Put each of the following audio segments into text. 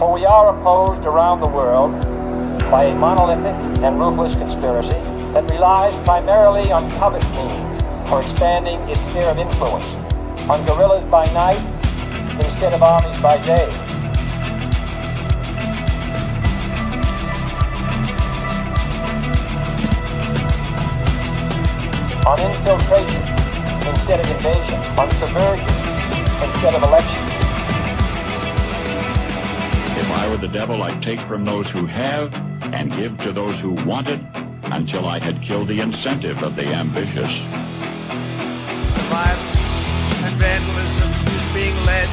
For we are opposed around the world by a monolithic and ruthless conspiracy that relies primarily on covert means for expanding its sphere of influence, on guerrillas by night instead of armies by day. On infiltration instead of invasion, on subversion instead of elections. If I were the devil, I'd take from those who have and give to those who want it until I had killed the incentive of the ambitious. Violence and vandalism is being led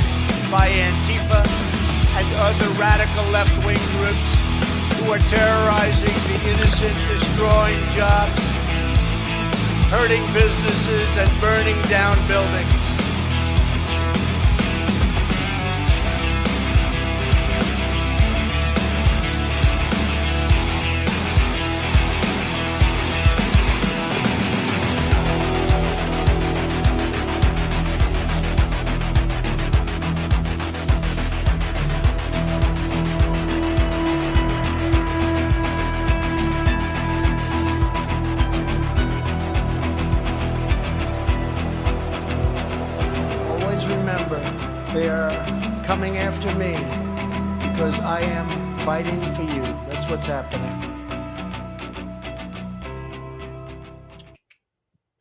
by Antifa and other radical left-wing groups who are terrorizing the innocent, destroying jobs, hurting businesses, and burning down buildings. They are coming after me because I am fighting for you. That's what's happening.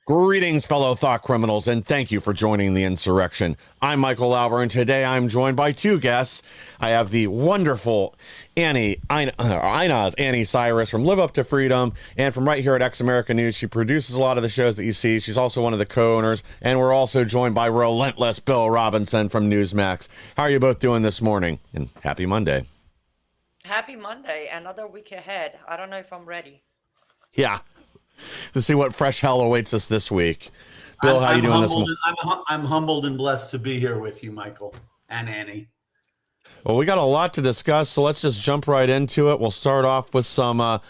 Greetings, fellow thought criminals, and thank you for joining the insurrection. I'm Michael Lauber, and today I'm joined by two guests. I have the wonderful Inez Annie Cyrus from Live Up to Freedom, and from right here at Ex America News. She produces a lot of the shows that you see. She's also one of the co-owners, and we're also joined by relentless Bill Robinson from Newsmax. How are you both doing this morning? And happy Monday. Happy Monday. Another week ahead. I don't know if I'm ready. Yeah. To see what fresh hell awaits us this week. Bill, how you doing this morning? I'm humbled and blessed to be here with you, Michael and Annie. Well, we got a lot to discuss, so let's just jump right into it. We'll start off with some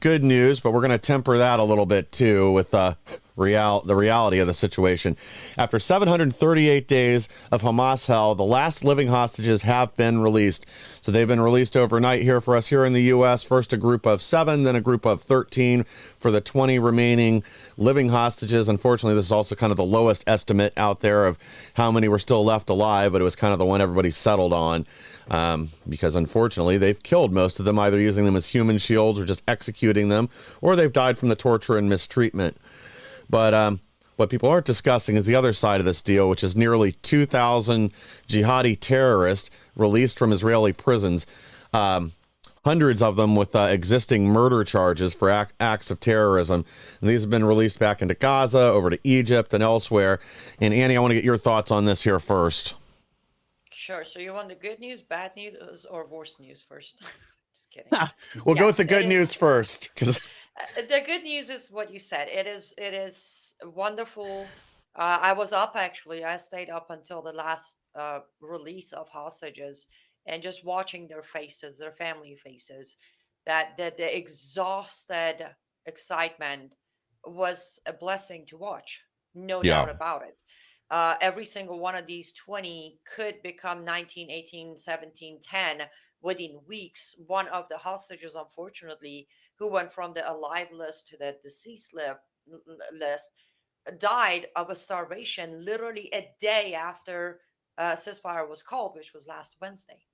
good news, but we're going to temper that a little bit too with the reality of the situation. After 738 days of Hamas hell, the last living hostages have been released. So they've been released overnight here for us here in the U.S. First a group of 7, then a group of 13 for the 20 remaining living hostages. Unfortunately, this is also kind of the lowest estimate out there of how many were still left alive, but it was kind of the one everybody settled on because unfortunately they've killed most of them, either using them as human shields or just executing them, or they've died from the torture and mistreatment. But what people aren't discussing is the other side of this deal, which is nearly 2,000 jihadi terrorists released from Israeli prisons, hundreds of them with existing murder charges for acts of terrorism. And these have been released back into Gaza, over to Egypt, and elsewhere. And Annie, I want to get your thoughts on this here first. Sure. So you want the good news, bad news, or worse news first? Just kidding. We'll go with the good news first, because the good news is what you said. It is wonderful. I was up actually. I stayed up until the last release of hostages, and just watching their faces, their family faces, that the exhausted excitement was a blessing to watch. No doubt about it. Every single one of these 20 could become 19, 18, 17, 10 within weeks. One of the hostages, unfortunately, who went from the alive list to the deceased list, died of a starvation literally a day after ceasefire was called, which was last Wednesday.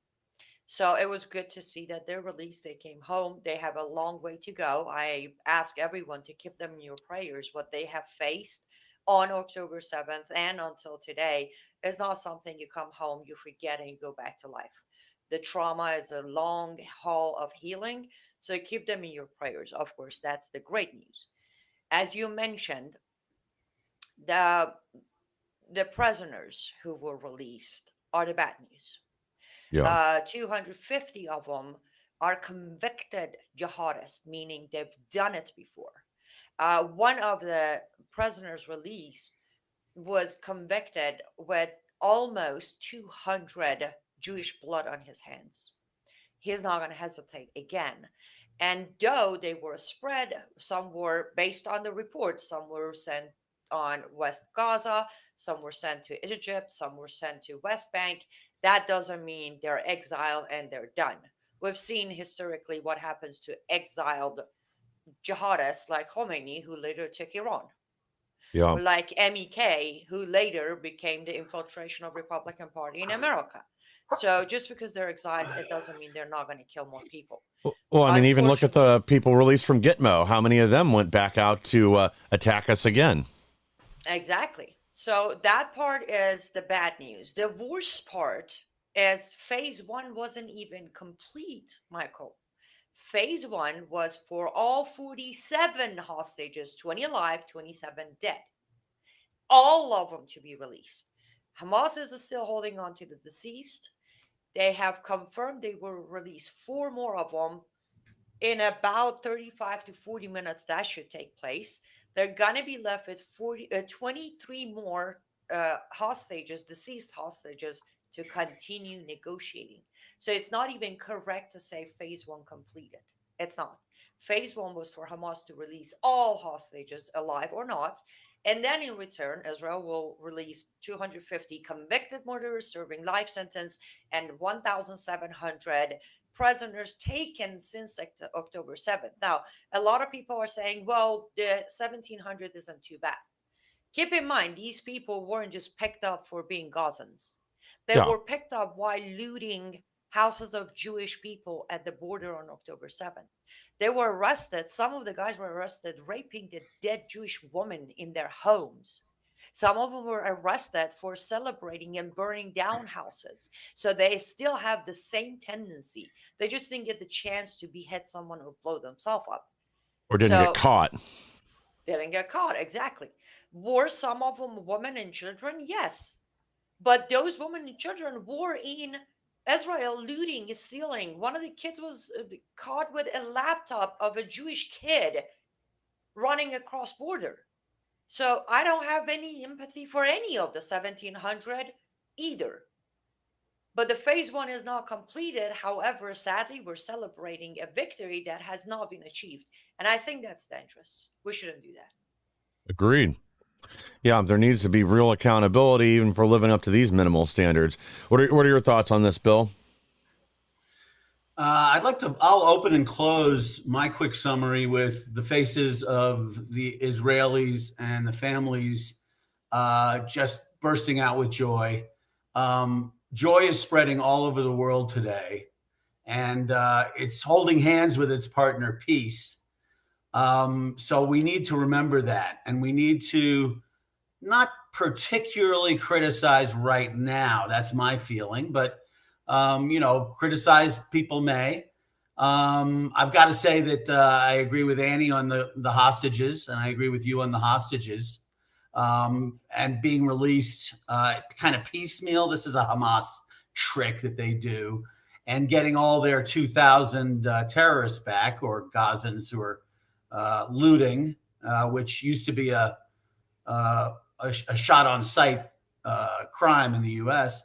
So it was good to see that they're released. They came home. They have a long way to go. I ask everyone to keep them in your prayers. What they have faced on October 7th and until today is not something you come home, you forget, and you go back to life. The trauma is a long haul of healing. So keep them in your prayers. Of course, that's the great news. As you mentioned, the prisoners who were released are the bad news. 250 of them are convicted jihadists, meaning they've done it before. One of the prisoners released was convicted with almost 200 Jewish blood on his hands. He's not going to hesitate again. And though they were spread, some were, based on the report, some were sent on West Gaza, some were sent to Egypt, some were sent to West Bank, that doesn't mean they're exiled and they're done. We've seen historically what happens to exiled jihadists like Khomeini, who later took Iran, Yeah. or like MEK, who later became the infiltration of Republican Party in America. So just because they're exiled, it doesn't mean they're not going to kill more people. Well, I mean, even look at Unfortunately, the people released from Gitmo. How many of them went back out to attack us again? exactly. So that part is the bad news. The worst part is phase one wasn't even complete, Michael. Phase one was for all 47 hostages, 20 alive, 27 dead, all of them to be released. Hamas is still holding on to the deceased. They have confirmed they will release four more of them in about 35 to 40 minutes. That should take place. They're going to be left with 23 more hostages, deceased hostages, to continue negotiating. So it's not even correct to say phase one completed. It's not. Phase one was for Hamas to release all hostages, alive or not. And then in return, Israel will release 250 convicted murderers serving life sentence and 1,700 prisoners taken since October 7th. Now, a lot of people are saying, well, the 1,700 isn't too bad. Keep in mind, these people weren't just picked up for being Gazans. They Yeah. were picked up while looting houses of Jewish people at the border on October 7th. They were arrested. Some of the guys were arrested raping the dead Jewish woman in their homes. Some of them were arrested for celebrating and burning down houses. So they still have the same tendency. They just didn't get the chance to behead someone or blow themselves up. Or didn't get So caught. they didn't get caught, exactly. Were some of them women and children? Yes. But those women and children were in Israel looting, stealing. One of the kids was caught with a laptop of a Jewish kid running across border. So I don't have any empathy for any of the 1,700 either. But the phase one is not completed. However, sadly, we're celebrating a victory that has not been achieved. And I think that's dangerous. We shouldn't do that. Agreed. Yeah, there needs to be real accountability even for living up to these minimal standards. What are your thoughts on this, Bill? I'll open and close my quick summary with the faces of the Israelis and the families just bursting out with joy. Joy is spreading all over the world today, and it's holding hands with its partner, peace. So we need to remember that, and we need to not particularly criticize right now. That's my feeling, but criticize people may. I've got to say that I agree with Annie on the hostages, and I agree with you on the hostages and being released kind of piecemeal. This is a Hamas trick that they do, and getting all their 2,000 terrorists back, or Gazans who are looting, which used to be a shot on sight crime in the U.S.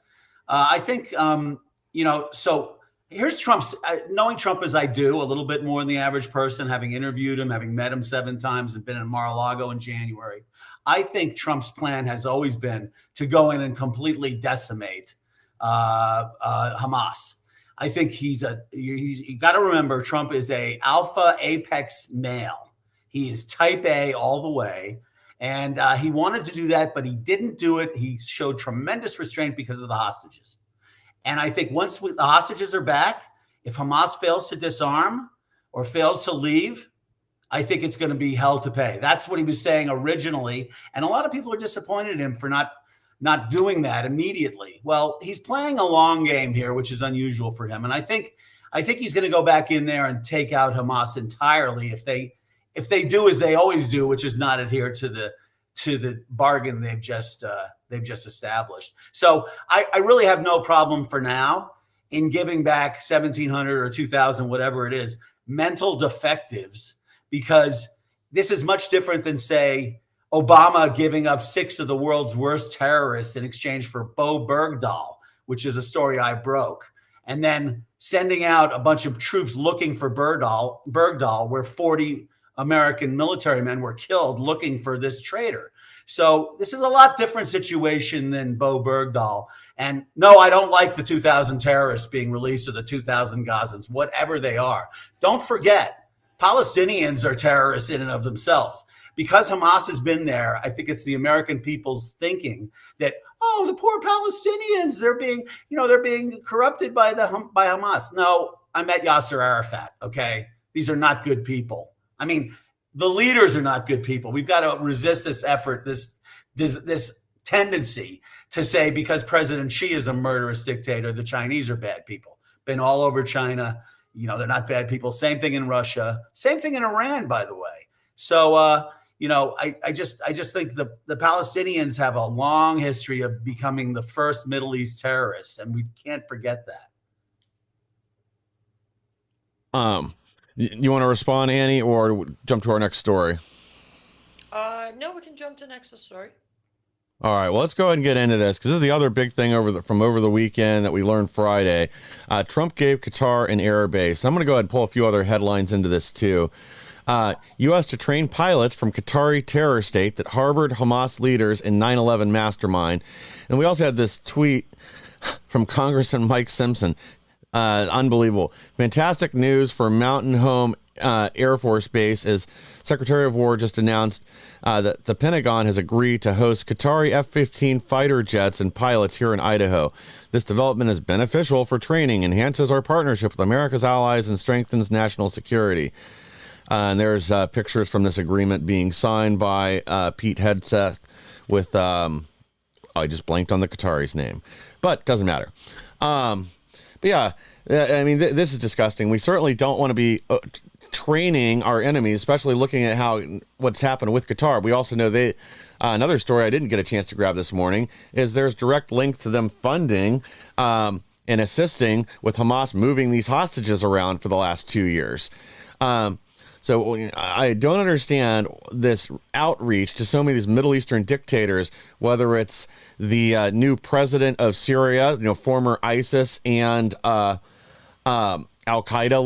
I think, so here's Trump's, knowing Trump as I do, a little bit more than the average person, having interviewed him, having met him 7 times and been in Mar-a-Lago in January. I think Trump's plan has always been to go in and completely decimate Hamas. I think you got to remember, Trump is a alpha apex male. He is type A all the way. And he wanted to do that, but he didn't do it. He showed tremendous restraint because of the hostages. And I think once the hostages are back, if Hamas fails to disarm or fails to leave, I think it's going to be hell to pay. That's what he was saying originally. And a lot of people are disappointed in him for not doing that immediately. Well, he's playing a long game here, which is unusual for him. And I think he's going to go back in there and take out Hamas entirely if they do as they always do, which is not adhere to the bargain they've just established. So I really have no problem for now in giving back 1,700 or 2,000, whatever it is, mental defectives, because this is much different than, say, Obama giving up 6 of the world's worst terrorists in exchange for Bo Bergdahl, which is a story I broke, and then sending out a bunch of troops looking for Bergdahl, where 40 American military men were killed looking for this traitor. So this is a lot different situation than Bo Bergdahl. And no, I don't like the 2,000 terrorists being released or the 2,000 Gazans, whatever they are. Don't forget, Palestinians are terrorists in and of themselves. Because Hamas has been there, I think it's the American people's thinking that, oh, the poor Palestinians, they're being corrupted by Hamas. No, I met Yasser Arafat. Okay, these are not good people. I mean, the leaders are not good people. We've got to resist this effort, this tendency to say because President Xi is a murderous dictator, the Chinese are bad people. Been all over China. They're not bad people. Same thing in Russia. Same thing in Iran, by the way. So, I just think the Palestinians have a long history of becoming the first Middle East terrorists, and we can't forget that. You want to respond, Annie, or jump to our next story? No, we can jump to next story. All right, well, let's go ahead and get into this because this is the other big thing from over the weekend that we learned Friday. Trump gave Qatar an air base. I'm going to go ahead and pull a few other headlines into this too. U.S. to train pilots from Qatari terror state that harbored Hamas leaders in 9/11 mastermind. And we also had this tweet from Congressman Mike Simpson. Unbelievable. Fantastic news for Mountain Home Air Force Base as Secretary of War just announced that the Pentagon has agreed to host Qatari F-15 fighter jets and pilots here in Idaho. This development is beneficial for training, enhances our partnership with America's allies, and strengthens national security. And there's pictures from this agreement being signed by Pete Hegseth with, I just blanked on the Qatari's name, but doesn't matter. But yeah, I mean, this is disgusting. We certainly don't want to be training our enemies, especially looking at what's happened with Qatar. We also know another story I didn't get a chance to grab this morning is there's direct links to them funding and assisting with Hamas moving these hostages around for the last 2 years. So I don't understand this outreach to so many of these Middle Eastern dictators, whether it's the new president of Syria, former ISIS and Al-Qaeda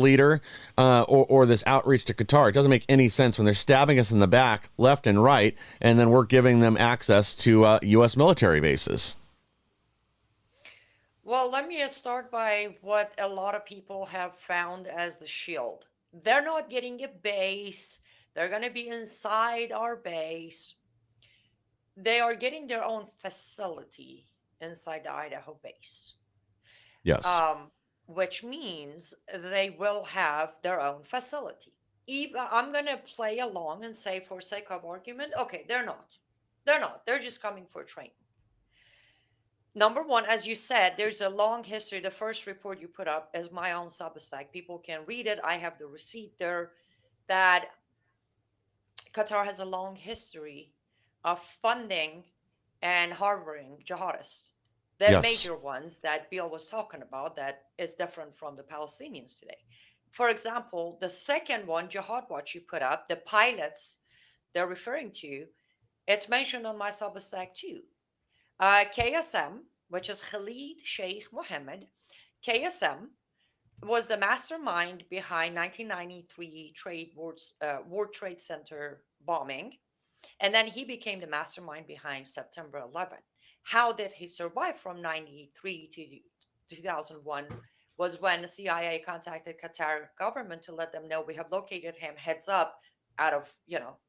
leader, or this outreach to Qatar. It doesn't make any sense when they're stabbing us in the back, left and right, and then we're giving them access to U.S. military bases. Well, let me start by what a lot of people have found as the shield. They're not getting a base. They're going to be inside our base. They are getting their own facility inside the Idaho base. Yes. Which means they will have their own facility. Even I'm going to play along and say, for sake of argument, okay, they're not. They're just coming for training. Number one, as you said, there's a long history. The first report you put up is my own Substack. People can read it. I have the receipt there that Qatar has a long history of funding and harboring jihadists. The major ones that Bill was talking about that is different from the Palestinians today. For example, the second one, Jihad Watch, you put up, the pilots they're referring to, it's mentioned on my Substack too. KSM, which is Khalid Sheikh Mohammed, KSM was the mastermind behind 1993 World Trade Center bombing, and then he became the mastermind behind September 11. How did he survive from 93 to 2001 was when the CIA contacted Qatar government to let them know we have located him, heads up, out of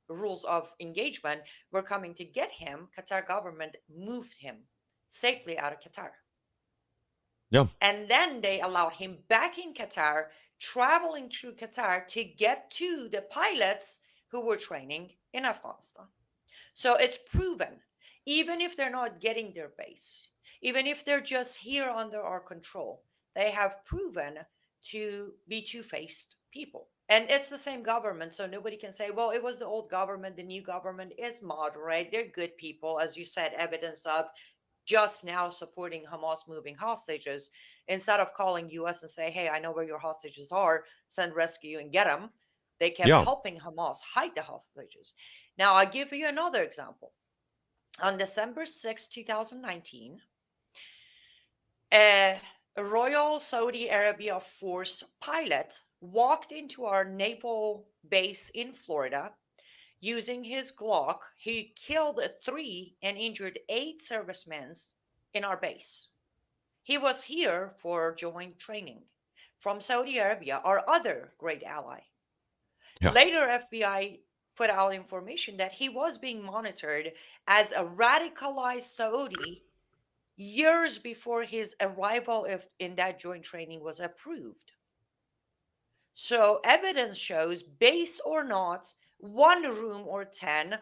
rules of engagement, we're coming to get him. Qatar government moved him safely out of Qatar. Yeah. And then they allow him back in Qatar, traveling through Qatar to get to the pilots who were training in Afghanistan. So it's proven, even if they're not getting their base, even if they're just here under our control, they have proven to be two-faced people. And it's the same government, so nobody can say, well, it was the old government, the new government is moderate, they're good people, as you said, evidence of just now supporting Hamas moving hostages, instead of calling US and say, hey, I know where your hostages are, send rescue and get them. They kept helping Hamas hide the hostages. Now, I'll give you another example. On December 6, 2019, a Royal Saudi Arabia Force pilot walked into our naval base in Florida Using his Glock, he killed 3 and injured 8 servicemen in our base. He was here for joint training from Saudi Arabia, our other great ally. Yeah. Later, FBI put out information that he was being monitored as a radicalized Saudi years before his arrival in that joint training was approved. So, evidence shows, base or not, one room or 10,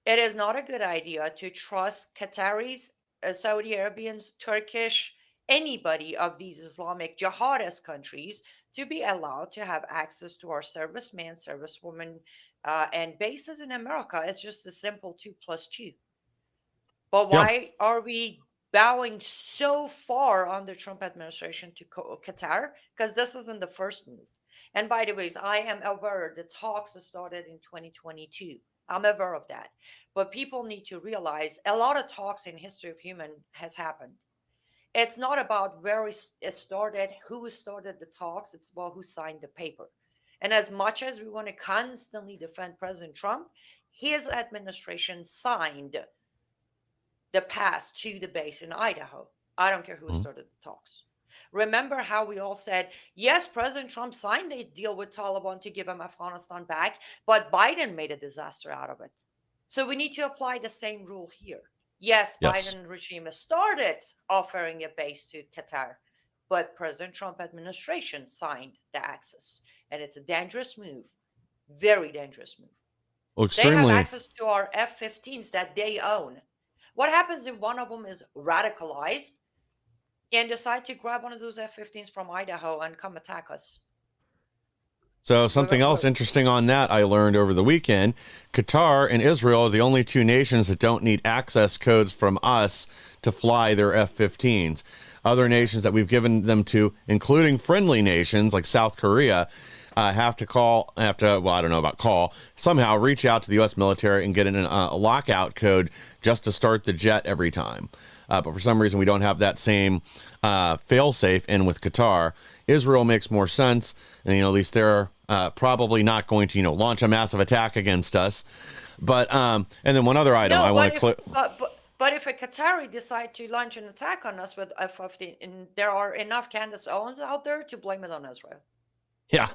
it is not a good idea to trust Qataris, Saudi Arabians, Turkish, anybody of these Islamic jihadist countries to be allowed to have access to our servicemen, servicewomen, and bases in America. It's just a simple 2 plus 2. But Yeah. why are we bowing so far on the Trump administration to Qatar? Because this isn't the first move. And by the ways, I am aware the talks started in 2022. I'm aware of that. But people need to realize a lot of talks in history of human has happened. It's not about where it started, who started the talks. It's about who signed the paper. And as much as we want to constantly defend President Trump, his administration signed the pass to the base in Idaho. I don't care who Mhm. started the talks. Remember how we all said, yes, President Trump signed a deal with Taliban to give him Afghanistan back, but Biden made a disaster out of it. So we need to apply the same rule here. Yes, Yes. Biden regime has started offering a base to Qatar, but President Trump administration signed the access. And it's a dangerous move, very dangerous move. Well, They have extremely. access to our F-15s that they own. What happens if one of them is radicalized and decide to grab one of those F-15s from Idaho and come attack us? So something else We're- interesting on that I learned over the weekend, Qatar and Israel are the only 2 nations that don't need access codes from us to fly their F-15s. Other nations that we've given them to, including friendly nations like South Korea, have to well, I don't know about call, somehow reach out to the U.S. military and get a lockout code just to start the jet every time. But for some reason, we don't have that same fail-safe in with Qatar. Israel makes more sense, and at least they're probably not going to launch a massive attack against us. But and then one other item I want to but if a Qatari decide to launch an attack on us with F-15, and there are enough Candace Owens out there to blame it on Israel. Yeah.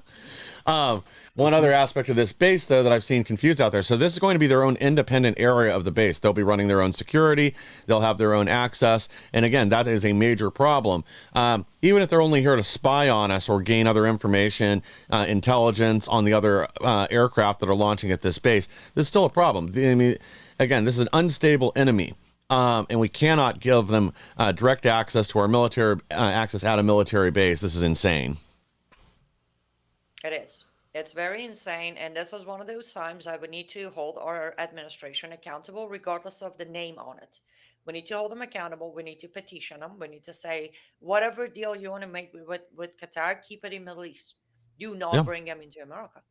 One other aspect of this base, though, that I've seen confused out there. So this is going to be their own independent area of the base. They'll be running their own security. They'll have their own access. And again, that is a major problem. Even if they're only here to spy on us or gain other information, intelligence on the other aircraft that are launching at this base, this is still a problem. I mean, again, this is an unstable enemy. And we cannot give them direct access to our military access at a military base. This is insane. It is. It's very insane. And this is one of those times I would need to hold our administration accountable, regardless of the name on it. We need to hold them accountable. We need to petition them. We need to say, whatever deal you want to make with Qatar, keep it in Middle East. Do not bring them into America.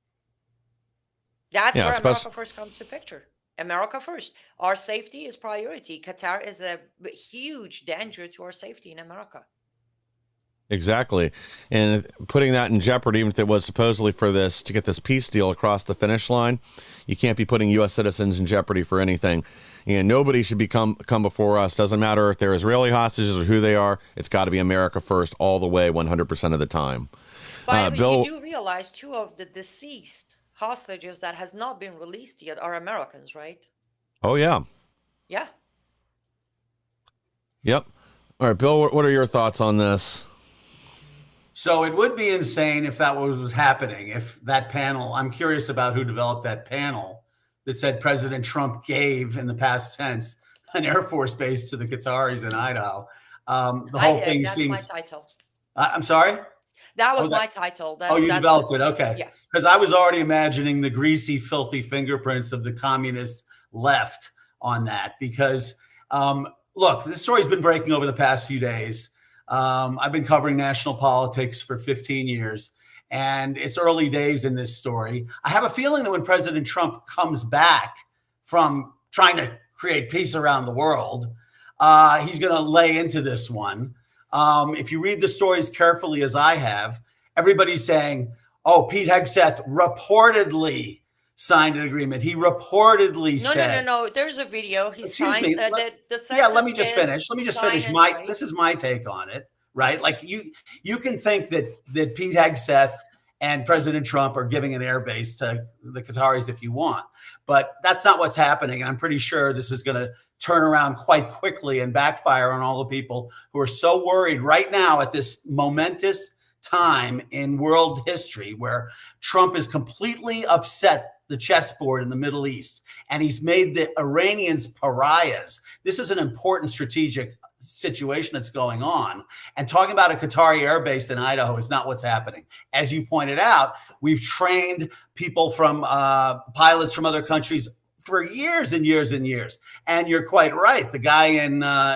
That's where America first comes to picture. America first. Our safety is priority. Qatar is a huge danger to our safety in America. Exactly. And putting that in jeopardy, even if it was supposedly to get this peace deal across the finish line, you can't be putting U.S. citizens in jeopardy for anything. And nobody should come before us. Doesn't matter if they're Israeli hostages or who they are. It's got to be America first all the way, 100% of the time. But Bill, you do realize 2 of the deceased hostages that has not been released yet are Americans, right? Oh, yeah. Yeah. Yep. All right, Bill, what are your thoughts on this? So it would be insane if that was happening. If that panel, I'm curious about who developed that panel that said President Trump gave, in the past tense, an Air Force base to the Qataris in Idaho. The whole thing seems. That's my title. I'm sorry? That was my title. You developed it. Okay. Yes. Because I was already imagining the greasy, filthy fingerprints of the communist left on that. Because, look, this story's been breaking over the past few days. I've been covering national politics for 15 years, and it's early days in this story. I have a feeling that when President Trump comes back from trying to create peace around the world, he's going to lay into this one. If you read the stories carefully, as I have, everybody's saying, oh, Pete Hegseth reportedly signed an agreement. He reportedly No, no, no, said, no. There's a video. He excuse signs. me. The Yeah, let sentence me just is finish. Let me just sign finish. and trade. This is my take on it, right? Like you can think that Pete Hegseth and President Trump are giving an airbase to the Qataris if you want, but that's not what's happening. And I'm pretty sure this is going to turn around quite quickly and backfire on all the people who are so worried right now at this momentous time in world history where Trump is completely upset the chessboard in the Middle East, and he's made the Iranians pariahs. This is an important strategic situation that's going on. And talking about a Qatari airbase in Idaho is not what's happening. As you pointed out, we've trained people from pilots from other countries for years and years and years. And you're quite right. The guy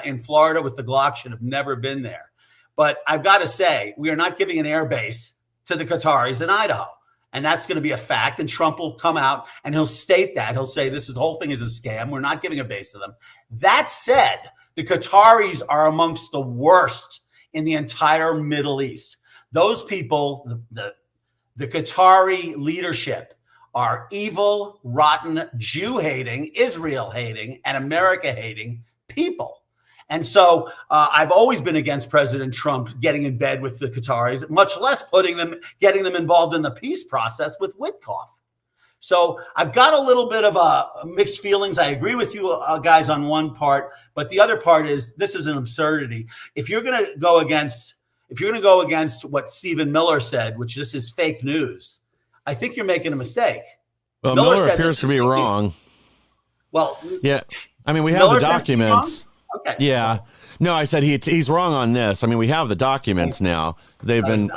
in Florida with the Glock should have never been there. But I've got to say, we are not giving an airbase to the Qataris in Idaho. And that's going to be a fact. And Trump will come out and he'll state that. He'll say this whole thing is a scam. We're not giving a base to them. That said, the Qataris are amongst the worst in the entire Middle East. Those people, the Qatari leadership, are evil, rotten, Jew-hating, Israel-hating, and America-hating people. And so I've always been against President Trump getting in bed with the Qataris, much less getting them involved in the peace process with Witkoff. So I've got a little bit of mixed feelings. I agree with you guys on one part, but the other part is this is an absurdity. If you're going to go against what Stephen Miller said, which this is fake news, I think you're making a mistake. Well, Miller appears to be wrong. News. Well, yeah, I mean, we have Miller the documents. Okay. Yeah. No, I said he's wrong on this. I mean, we have the documents now. They've been.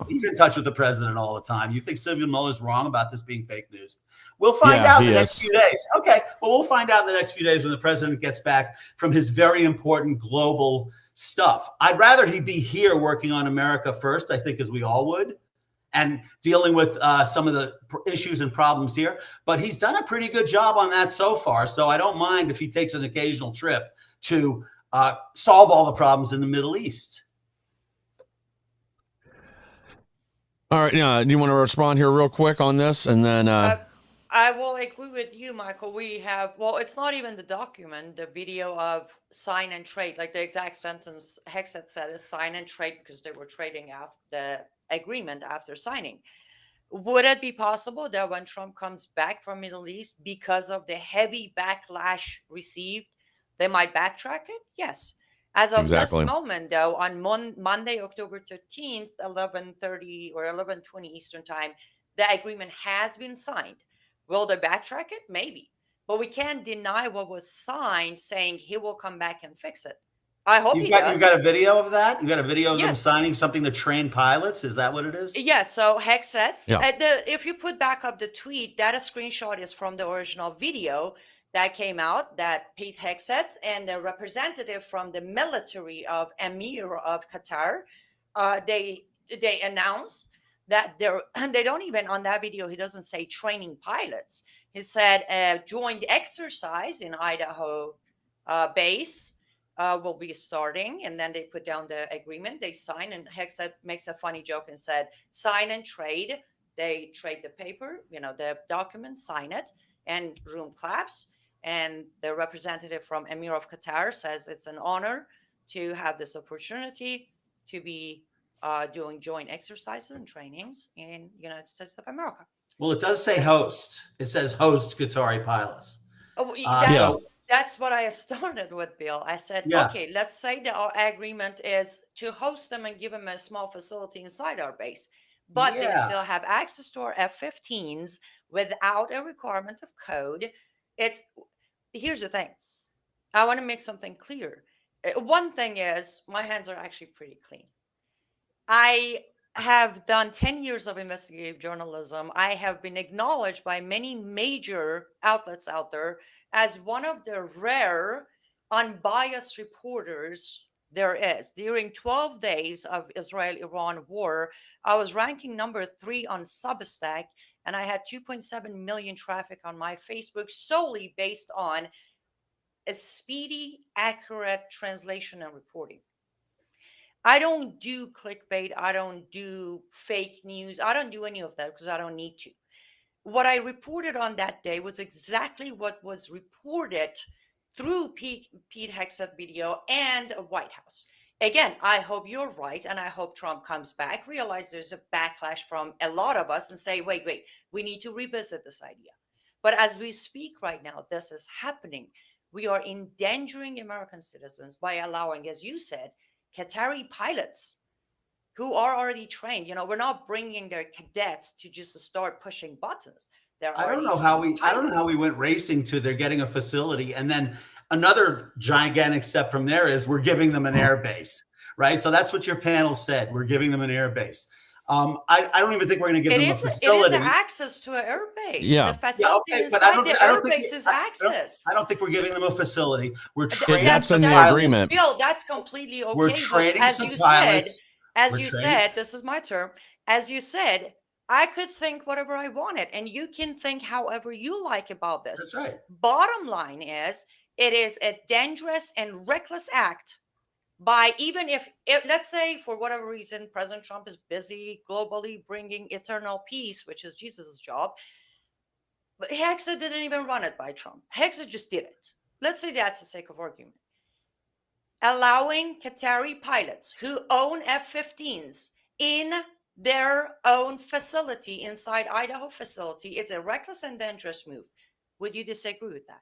He's in touch with the president all the time. You think Stephen Miller's wrong about this being fake news? We'll find out in the next few days. Okay. Well, we'll find out in the next few days when the president gets back from his very important global stuff. I'd rather he be here working on America first, I think, as we all would, and dealing with some of the issues and problems here. But he's done a pretty good job on that so far. So I don't mind if he takes an occasional trip to solve all the problems in the Middle East. All right. Yeah. Do you want to respond here real quick on this? And then I will agree with you, Michael. We have, well, it's not even the document, the video of sign and trade, like the exact sentence Hegseth said is sign and trade because they were trading after the agreement after signing. Would it be possible that when Trump comes back from Middle East, because of the heavy backlash received, they might backtrack it? Yes. As of this moment, though, on Monday, October 13th, 11:30 or 11:20 Eastern time, the agreement has been signed. Will they backtrack it? Maybe. But we can't deny what was signed, saying he will come back and fix it. I hope he does. You got a video of that? You got a video of them signing something to train pilots? Is that what it is? Yes. So Hegseth, if you put back up the tweet, that a screenshot is from the original video that came out that Pete Hegseth and the representative from the military of Emir of Qatar, they announced that they don't even, on that video, he doesn't say training pilots. He said joint exercise in Idaho base will be starting, and then they put down the agreement, they sign, and Hegseth makes a funny joke and said, sign and trade. They trade the paper, the document, sign it, and room claps. And the representative from Emir of Qatar says it's an honor to have this opportunity to be doing joint exercises and trainings in the United States of America. Well, it does say host. It says host Qatari pilots. That's what I started with, Bill. I said, okay, let's say that our agreement is to host them and give them a small facility inside our base. But they still have access to our F-15s without a requirement of code. Here's the thing. I want to make something clear. One thing is my hands are actually pretty clean. I have done 10 years of investigative journalism. I have been acknowledged by many major outlets out there as one of the rare unbiased reporters there is. During 12 days of Israel-Iran war, I was ranking number 3 on Substack, and I had 2.7 million traffic on my Facebook solely based on a speedy, accurate translation and reporting. I don't do clickbait. I don't do fake news. I don't do any of that because I don't need to. what I reported on that day was exactly what was reported through Pete Hegseth video and White House. Again, I hope you're right, and I hope Trump comes back, realize there's a backlash from a lot of us, and say, wait, we need to revisit this idea. But as we speak right now, this is happening. We are endangering American citizens by allowing, as you said, Qatari pilots who are already trained. We're not bringing their cadets to just start pushing buttons. I don't know how we went racing to they're getting a facility, and then another gigantic step from there is we're giving them an air base, right? So that's what your panel said. We're giving them an air base. I don't even think we're going to give them a facility. It is access to an air base. Yeah. The facility inside the air base is access. I don't think we're giving them a facility. We're training. That's in the agreement. Bill, that's completely okay. We're training as some you pilots. said, this is my term. As you said, I could think whatever I wanted, and you can think however you like about this. That's right. Bottom line is, it is a dangerous and reckless act by, even if let's say for whatever reason, President Trump is busy globally bringing eternal peace, which is Jesus's job. But Hegseth didn't even run it by Trump. Hegseth just did it. Let's say that's the sake of argument. Allowing Qatari pilots who own F-15s in their own facility inside Idaho facility is a reckless and dangerous move. Would you disagree with that?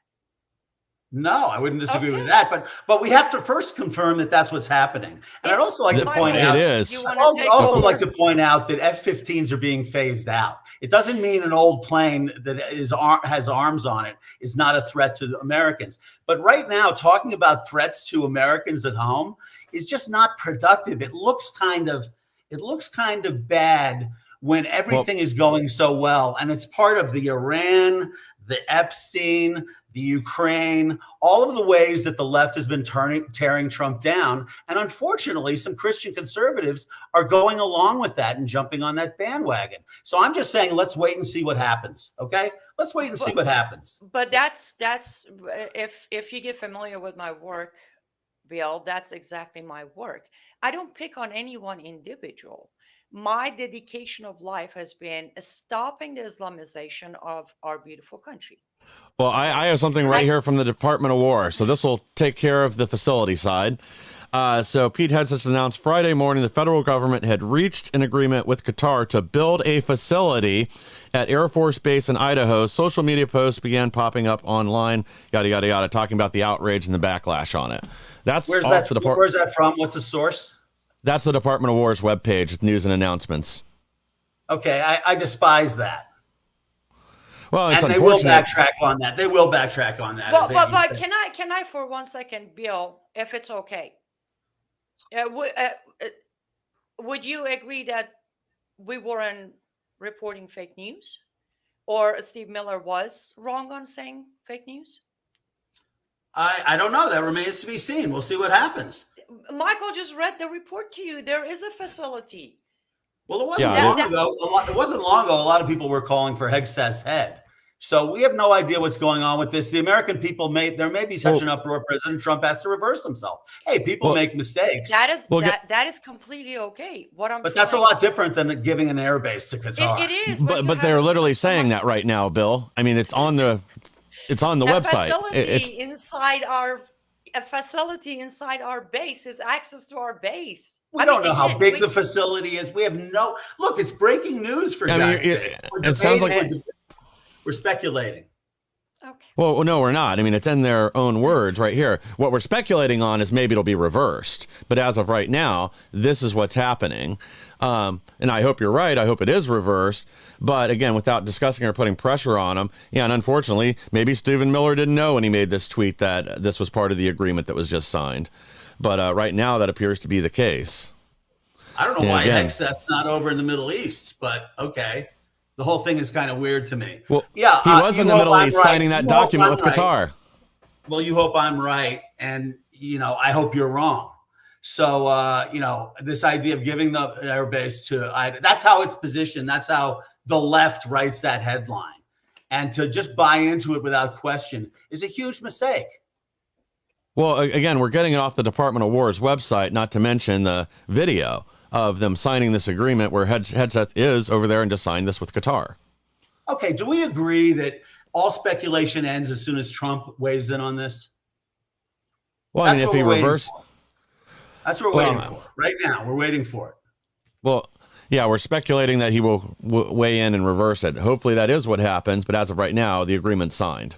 No, I wouldn't disagree with that, but we have to first confirm that that's what's happening. And I'd also like to point out, I'd also like to point out that F-15s are being phased out. It doesn't mean an old plane that has arms on it is not a threat to Americans. But right now, talking about threats to Americans at home is just not productive. It looks kind of bad when everything is going so well, and it's part of the Iran, the Epstein, the Ukraine, all of the ways that the left has been tearing Trump down. And unfortunately, some Christian conservatives are going along with that and jumping on that bandwagon. So I'm just saying, let's wait and see what happens. Okay, let's wait and see what happens. But that's if you get familiar with my work, Bill, that's exactly my work. I don't pick on any one individual. My dedication of life has been stopping the Islamization of our beautiful country. Well, I have something right here from the Department of War, so this will take care of the facility side. So Pete Hegseth announced Friday morning the federal government had reached an agreement with Qatar to build a facility at Air Force Base in Idaho. Social media posts began popping up online, yada, yada, yada, talking about the outrage and the backlash on it. Where's that from? What's the source? That's the Department of War's webpage with news and announcements. Okay, I despise that. Well, it's and they will backtrack on that. They will backtrack on that. But can I for 1 second, Bill, if it's okay? Would you agree that we weren't reporting fake news, or Steve Miller was wrong on saying fake news? I don't know. That remains to be seen. We'll see what happens. Michael just read the report to you. There is a facility. Well, it wasn't long ago. It wasn't long ago. A lot of people were calling for Hegseth's head. So we have no idea what's going on with this. The American people there may be such an uproar. President Trump has to reverse himself. Hey, people make mistakes. That is completely okay. But that's a lot different than giving an airbase to Qatar. It is. But they're literally saying that right now, Bill. I mean, it's on the website. A facility inside our base is access to our base. We don't know how big the facility is. We have no look. It's breaking news for God's sake. It sounds like we're speculating. Okay. Well, no, we're not. I mean, it's in their own words right here. What we're speculating on is maybe it'll be reversed. But as of right now, this is what's happening. And I hope you're right. I hope it is reversed. But again, without discussing or putting pressure on them. Yeah, and unfortunately, maybe Stephen Miller didn't know when he made this tweet that this was part of the agreement that was just signed. But right now, that appears to be the case. I don't know why Hegseth's not over in the Middle East, but okay. The whole thing is kind of weird to me. Well, yeah, he was in the Middle East signing that document with Qatar. Well, you hope I'm right, and I hope you're wrong. So this idea of giving the airbase to—that's how it's positioned. That's how the left writes that headline, and to just buy into it without question is a huge mistake. Well, again, we're getting it off the Department of War's website, not to mention the video of them signing this agreement where Hegseth is over there and just signed this with Qatar. Okay, do we agree that all speculation ends as soon as Trump weighs in on this? Well, I That's mean, if what he we're waiting reverse, for. That's what we're waiting well, for. Right now, we're waiting for it. well, yeah, we're speculating that he will weigh in and reverse it. Hopefully, that is what happens. But as of right now, the agreement's signed.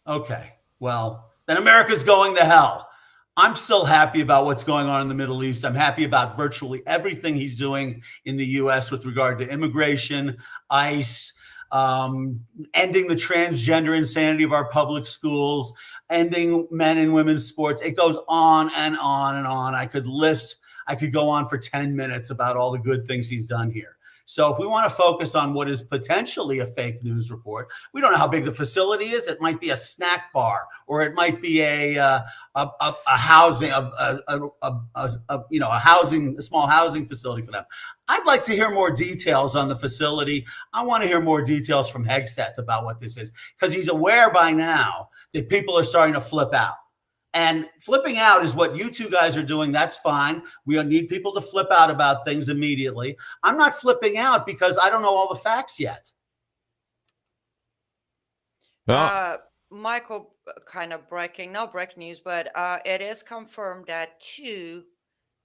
Okay, well, then America's going to hell. I'm still happy about what's going on in the Middle East. I'm happy about virtually everything he's doing in the U.S. with regard to immigration, ICE, ending the transgender insanity of our public schools, ending men and women's sports. It goes on and on and on. I could go on for 10 minutes about all the good things he's done here. So if we want to focus on what is potentially a fake news report, we don't know how big the facility is. It might be a snack bar, or it might be a housing, a small housing facility for them. I'd like to hear more details on the facility. I want to hear more details from Hegseth about what this is, because he's aware by now that people are starting to flip out. And flipping out is what you two guys are doing. That's fine. We need people to flip out about things immediately. I'm not flipping out because I don't know all the facts yet. Well, Michael, kind of not breaking news, but it is confirmed that 2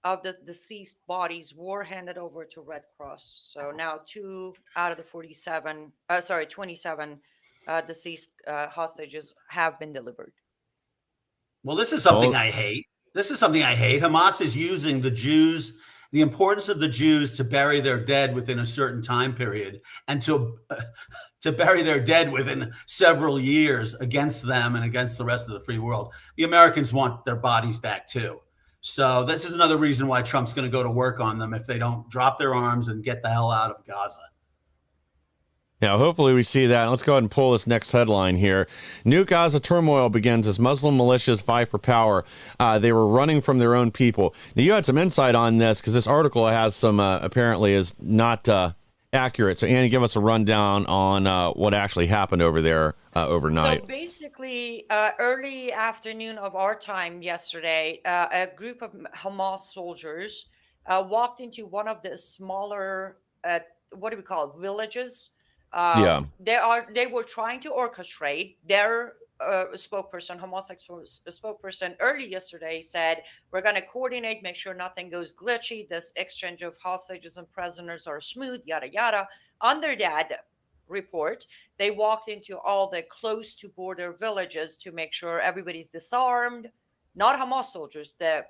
of the deceased bodies were handed over to Red Cross. So now 2 out of the 27 deceased hostages have been delivered. Well, this is something I hate. Hamas is using the Jews, the importance of the Jews, to bury their dead within a certain time period, and to bury their dead within several years against them and against the rest of the free world. The Americans want their bodies back too. So this is another reason why Trump's going to go to work on them if they don't drop their arms and get the hell out of Gaza. yeah, hopefully we see that. Let's go ahead and pull this next headline here. New Gaza turmoil begins as Muslim militias vie for power. They were running from their own people. Now, you had some insight on this because this article has some, apparently is not accurate. So, Annie, give us a rundown on what actually happened over there overnight. So basically, early afternoon of our time yesterday, a group of Hamas soldiers walked into one of the smaller, what do we call it, villages. Yeah. They were trying to orchestrate. Their spokesperson, spokesperson, early yesterday said, "We're going to coordinate, make sure nothing goes glitchy. This exchange of hostages and prisoners are smooth, yada yada." Under that report, they walked into all the close to border villages to make sure everybody's disarmed. Not Hamas soldiers, the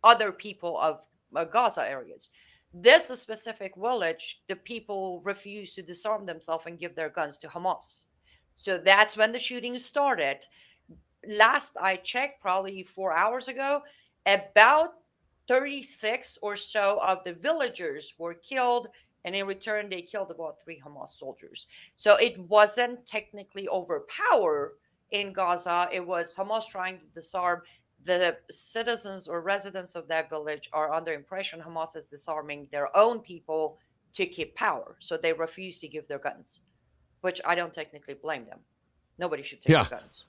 other people of Gaza areas. This specific village, the people refused to disarm themselves and give their guns to Hamas. So that's when the shooting started. Last I checked, probably 4 hours ago, about 36 or so of the villagers were killed. And in return, they killed about 3 Hamas soldiers. So it wasn't technically overpower in Gaza. It was Hamas trying to disarm. The citizens or residents of that village are under impression Hamas is disarming their own people to keep power. So they refuse to give their guns, which I don't technically blame them. Nobody should take Yeah. their guns.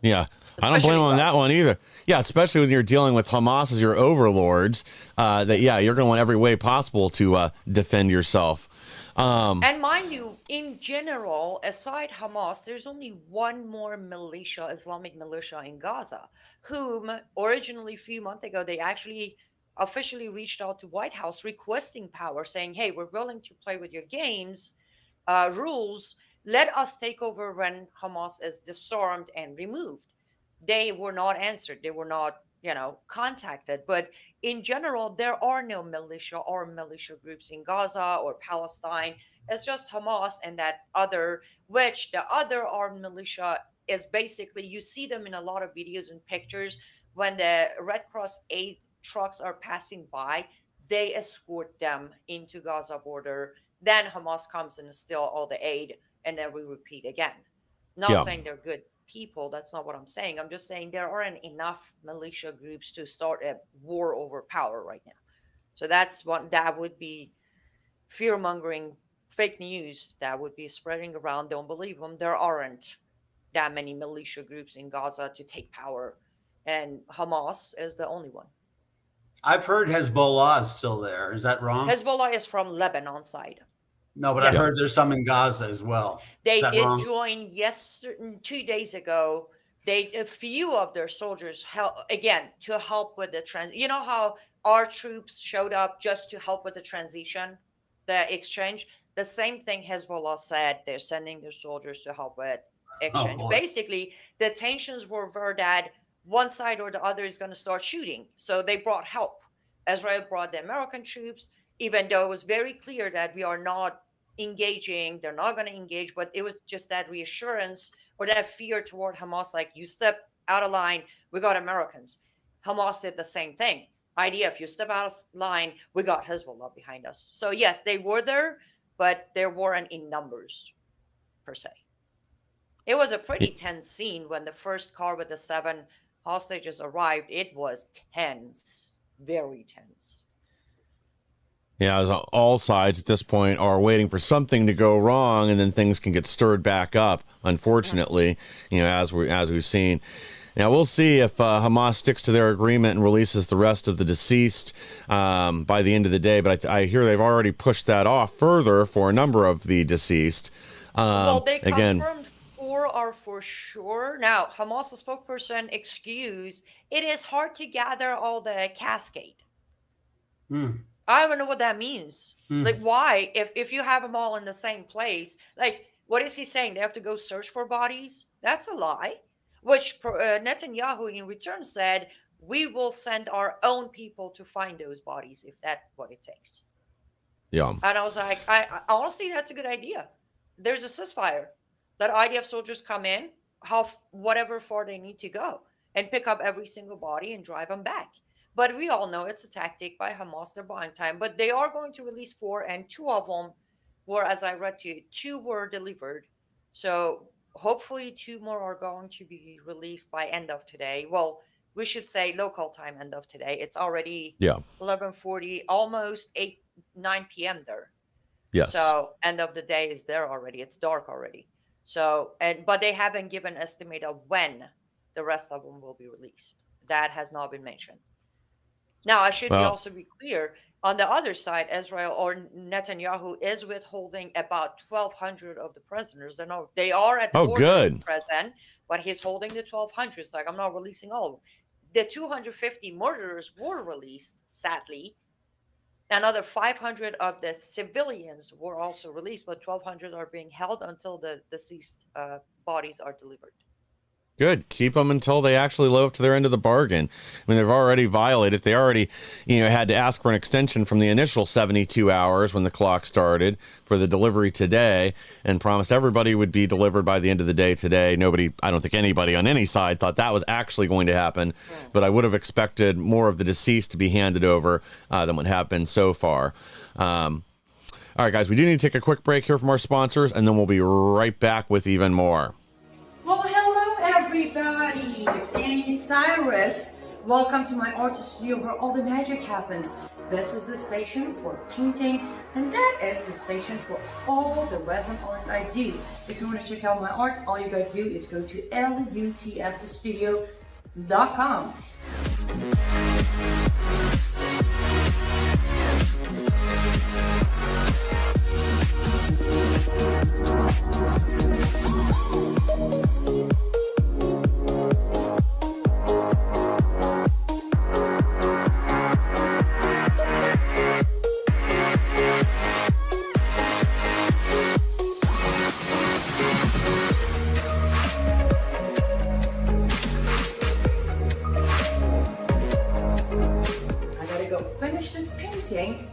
Yeah, I don't blame them on that one either. Yeah, especially when you're dealing with Hamas as your overlords, that, yeah, you're going to want every way possible to defend yourself. And mind you, in general, aside Hamas, there's only one more militia, Islamic militia in Gaza, whom originally a few months ago, they actually officially reached out to White House requesting power, saying, "Hey, we're willing to play with your games, rules. Let us take over when Hamas is disarmed and removed." They were not answered. They were not, contacted. But in general, there are no militia or militia groups in Gaza or Palestine. It's just Hamas and that other, which the other armed militia is basically, you see them in a lot of videos and pictures when the Red Cross aid trucks are passing by, they escort them into Gaza border. Then Hamas comes and steal all the aid, and then we repeat again. Not saying they're good people. That's not what I'm saying. I'm just saying there aren't enough militia groups to start a war over power right now. So that's what that would be, fear mongering, fake news that would be spreading around. Don't believe them. There aren't that many militia groups in Gaza to take power, and Hamas is the only one. I've heard Hezbollah is still there. Is that wrong? Hezbollah is from Lebanon side. No, but I Yes. heard there's some in Gaza as well. They Is that did wrong? join 2 days ago. A few of their soldiers help again to help with the you know how our troops showed up just to help with the transition, the exchange. The same thing Hezbollah said, they're sending their soldiers to help with Oh exchange. boy. Basically, the tensions were very that one side or the other is going to start shooting, so they brought help. Israel brought the American troops, even though it was very clear that we are not engaging, they're not going to engage, but it was just that reassurance or that fear toward Hamas, like, you step out of line, we got Americans. Hamas did the same thing. Idea, if you step out of line, we got Hezbollah behind us. So yes, they were there, but they weren't in numbers per se. It was a pretty tense scene when the first car with the 7 hostages arrived. It was tense, very tense. Yeah, as all sides at this point are waiting for something to go wrong, and then things can get stirred back up. Unfortunately, as we've seen. Now we'll see if Hamas sticks to their agreement and releases the rest of the deceased by the end of the day. But I hear they've already pushed that off further for a number of the deceased. Well, they confirmed 4 are for sure. Now, Hamas spokesperson excused, it is hard to gather all the cascade. I don't know what that means. Like, why? If you have them all in the same place, like, what is he saying? They have to go search for bodies? That's a lie. Which Netanyahu in return said, we will send our own people to find those bodies if that's what it takes. Yeah. And I was like, I honestly, that's a good idea. There's a ceasefire. Let IDF soldiers come in, whatever far they need to go, and pick up every single body and drive them back. But we all know it's a tactic by Hamas. They're buying time. But they are going to release 4, and 2 of them were, as I read to you, 2 were delivered. So hopefully 2 more are going to be released by end of today. Well, we should say local time end of today. It's already 11:40, almost 9 p.m. there. Yes. So end of the day is there already. It's dark already. So but they haven't given an estimate of when the rest of them will be released. That has not been mentioned. Now, I should also be clear, on the other side, Israel or Netanyahu is withholding about 1,200 of the prisoners. They are at the border present, but he's holding the 1,200. It's like, I'm not releasing all of them. The 250 murderers were released, sadly. Another 500 of the civilians were also released, but 1,200 are being held until the deceased bodies are delivered. Good. Keep them until they actually live up to their end of the bargain. I mean, they've already violated. They already, had to ask for an extension from the initial 72 hours when the clock started for the delivery today, and promised everybody would be delivered by the end of the day today. I don't think anybody on any side thought that was actually going to happen, but I would have expected more of the deceased to be handed over than what happened so far. All right, guys, we do need to take a quick break here from our sponsors, and then we'll be right back with even more. Well, hello, everybody. It's Annie Cyrus. Welcome to my art studio where all the magic happens. This is the station for painting, and that is the station for all the resin art I do. If you want to check out my art, all you gotta do is go to lutfstudio.com.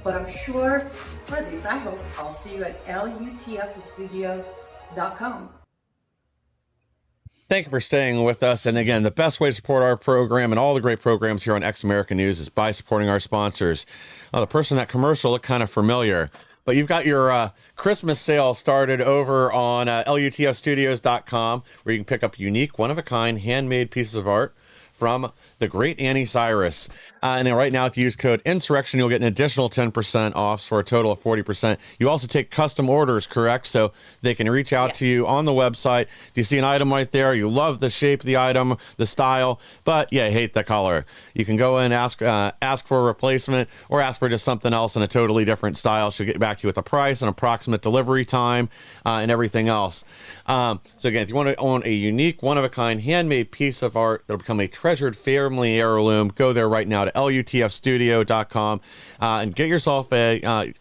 But I'm sure for this, I hope I'll see you at lutfstudio.com. Thank you for staying with us. And again, the best way to support our program and all the great programs here on Ex American News is by supporting our sponsors. The person in that commercial looked kind of familiar, but you've got your Christmas sale started over on lutfstudios.com, where you can pick up unique, one-of-a-kind, handmade pieces of art from the great Annie Cyrus. And right now, if you use code insurrection, you'll get an additional 10% off for a total of 40%. You also take custom orders, correct? So they can reach out to you on the website. Do you see an item right there? You love the shape of the item, the style, but yeah, hate the color. You can go in, ask for a replacement, or ask for just something else in a totally different style. She'll get back to you with a price and approximate delivery time and everything else. So again, if you want to own a unique, one-of-a-kind, handmade piece of art that'll become a treasured family heirloom, go there right now to lutfstudio.com and get yourself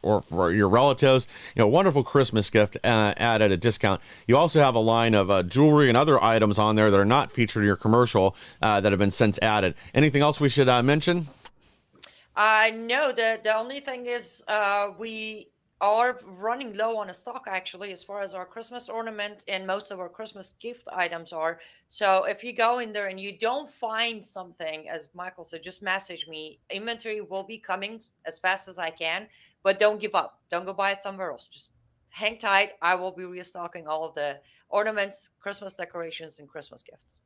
or for your relatives, wonderful Christmas gift at a discount. You also have a line of jewelry and other items on there that are not featured in your commercial that have been since added. Anything else we should mention? No, the only thing is we are running low on a stock actually as far as our Christmas ornament and most of our Christmas gift items are. So if you go in there and you don't find something, as Michael said, just message me. Inventory will be coming as fast as I can, but don't give up. Don't go buy it somewhere else. Just hang tight. I will be restocking all of the ornaments, Christmas decorations, and Christmas gifts.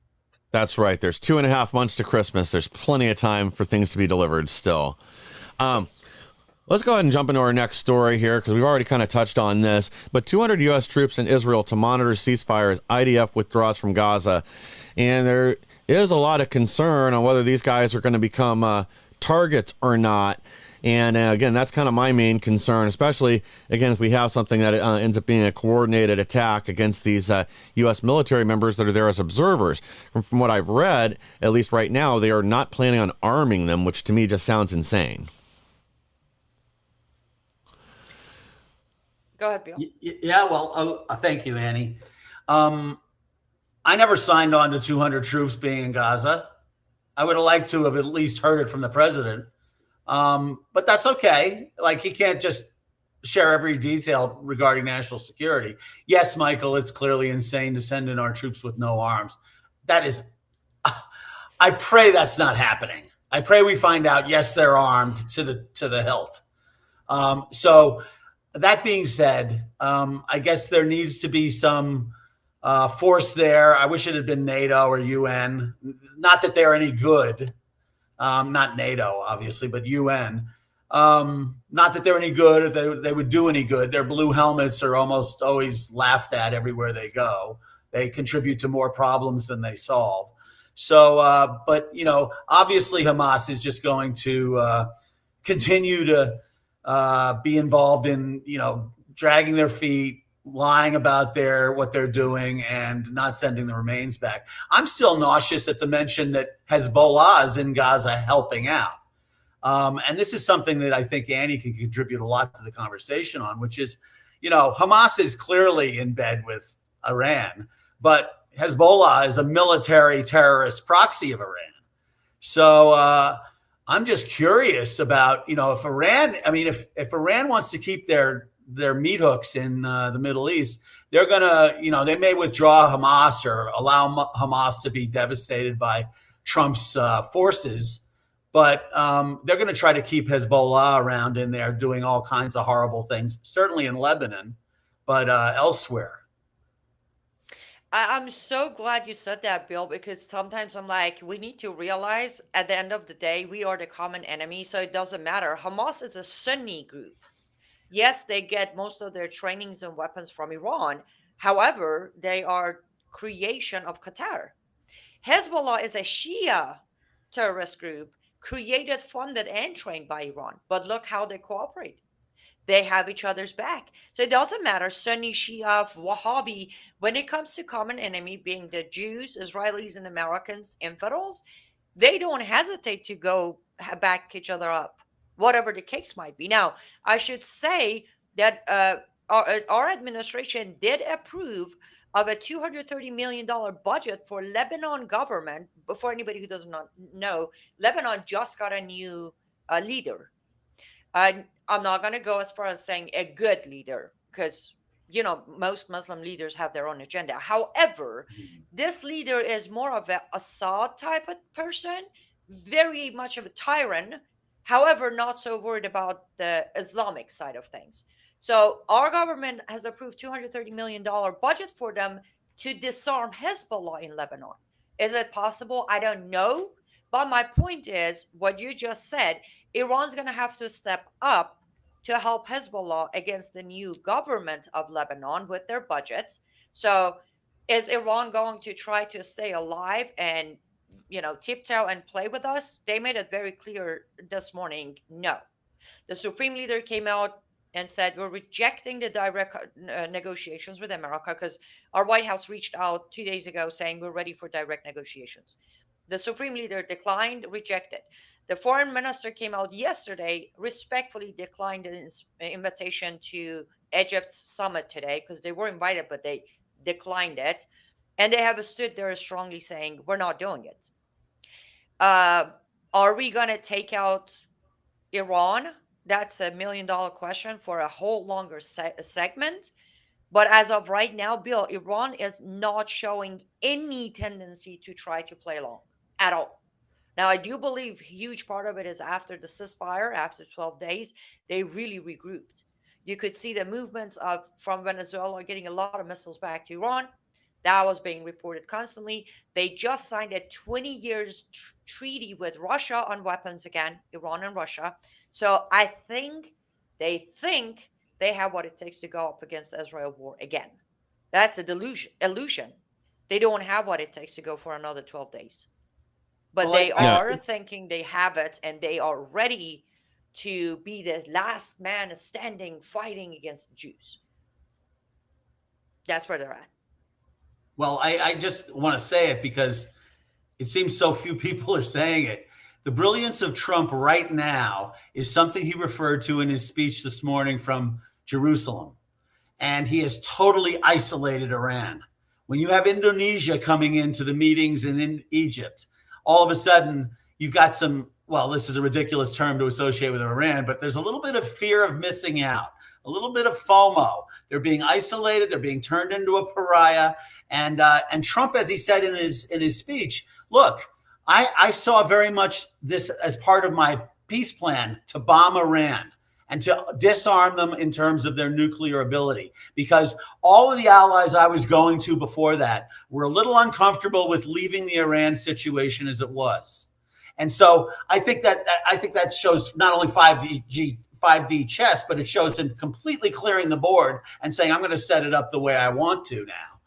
That's right. There's 2.5 months to Christmas. There's plenty of time for things to be delivered still. Yes. Let's go ahead and jump into our next story here because we've already kind of touched on this. But 200 U.S. troops in Israel to monitor ceasefire as IDF withdraws from Gaza. And there is a lot of concern on whether these guys are going to become targets or not. And again, that's kind of my main concern, especially, again, if we have something that ends up being a coordinated attack against these U.S. military members that are there as observers. From what I've read, at least right now, they are not planning on arming them, which to me just sounds insane. Go ahead, Bill. Yeah, well, thank you, Annie. I never signed on to 200 troops being in Gaza. I would have liked to have at least heard it from the president. But that's okay. Like, he can't just share every detail regarding national security. Yes, Michael, it's clearly insane to send in our troops with no arms. That is, I pray that's not happening. I pray we find out, yes, they're armed to the hilt. So that being said, I guess there needs to be some force there. I wish it had been NATO or UN. Not that they're any good. Not NATO, obviously, but UN. Not that they're any good, or they would do any good. Their blue helmets are almost always laughed at everywhere they go. They contribute to more problems than they solve. So, but, obviously Hamas is just going to continue to be involved in, dragging their feet, lying about what they're doing, and not sending the remains back. I'm still nauseous at the mention that Hezbollah is in Gaza helping out. And this is something that I think Annie can contribute a lot to the conversation on, which is, Hamas is clearly in bed with Iran, but Hezbollah is a military terrorist proxy of Iran. So I'm just curious about, if Iran, if Iran wants to keep their meat hooks in the Middle East, they're going to, they may withdraw Hamas or allow Hamas to be devastated by Trump's forces, but they're going to try to keep Hezbollah around in there doing all kinds of horrible things, certainly in Lebanon, but elsewhere. I'm so glad you said that, Bill, because sometimes I'm like, we need to realize at the end of the day, we are the common enemy. So it doesn't matter. Hamas is a Sunni group. Yes, they get most of their trainings and weapons from Iran. However, they are creation of Qatar. Hezbollah is a Shia terrorist group created, funded, and trained by Iran. But look how they cooperate. They have each other's back. So it doesn't matter, Sunni, Shia, Wahhabi. When it comes to common enemy being the Jews, Israelis, and Americans, infidels, they don't hesitate to go back each other up, whatever the case might be. Now, I should say that our administration did approve of a $230 million budget for Lebanon government. For anybody who does not know, Lebanon just got a new leader. I'm not going to go as far as saying a good leader, because, most Muslim leaders have their own agenda. However, this leader is more of a Assad type of person, very much of a tyrant. However, not so worried about the Islamic side of things. So our government has approved $230 million budget for them to disarm Hezbollah in Lebanon. Is it possible? I don't know. But my point is what you just said, Iran's going to have to step up to help Hezbollah against the new government of Lebanon with their budgets. So is Iran going to try to stay alive and, tiptoe and play with us? They made it very clear this morning, no. The Supreme Leader came out and said, we're rejecting the direct negotiations with America, because our White House reached out 2 days ago saying we're ready for direct negotiations. The Supreme Leader declined, rejected. The foreign minister came out yesterday, respectfully declined the invitation to Egypt's summit today, because they were invited, but they declined it. And they have stood there strongly saying, we're not doing it. Are we going to take out Iran? That's $1 million question for a whole longer segment. But as of right now, Bill, Iran is not showing any tendency to try to play along at all. Now, I do believe a huge part of it is after the ceasefire, after 12 days, they really regrouped. You could see the movements from Venezuela getting a lot of missiles back to Iran. That was being reported constantly. They just signed a 20 years treaty with Russia on weapons again, Iran and Russia. So I think they have what it takes to go up against the Israel war again. That's a illusion. They don't have what it takes to go for another 12 days. But Well, they Yeah. are thinking they have it, and they are ready to be the last man standing fighting against the Jews. That's where they're at. Well, I just want to say it because it seems so few people are saying it. The brilliance of Trump right now is something he referred to in his speech this morning from Jerusalem. And he has totally isolated Iran. When you have Indonesia coming into the meetings in Egypt, all of a sudden you've got some, well, this is a ridiculous term to associate with Iran, but there's a little bit of fear of missing out, a little bit of FOMO. They're being isolated. They're being turned into a pariah. And Trump, as he said in his speech, look, I saw very much this as part of my peace plan to bomb Iran and to disarm them in terms of their nuclear ability, because all of the allies I was going to before that were a little uncomfortable with leaving the Iran situation as it was. And so I think that shows not only 5D chess, but it shows him completely clearing the board and saying, I'm going to set it up the way I want to now.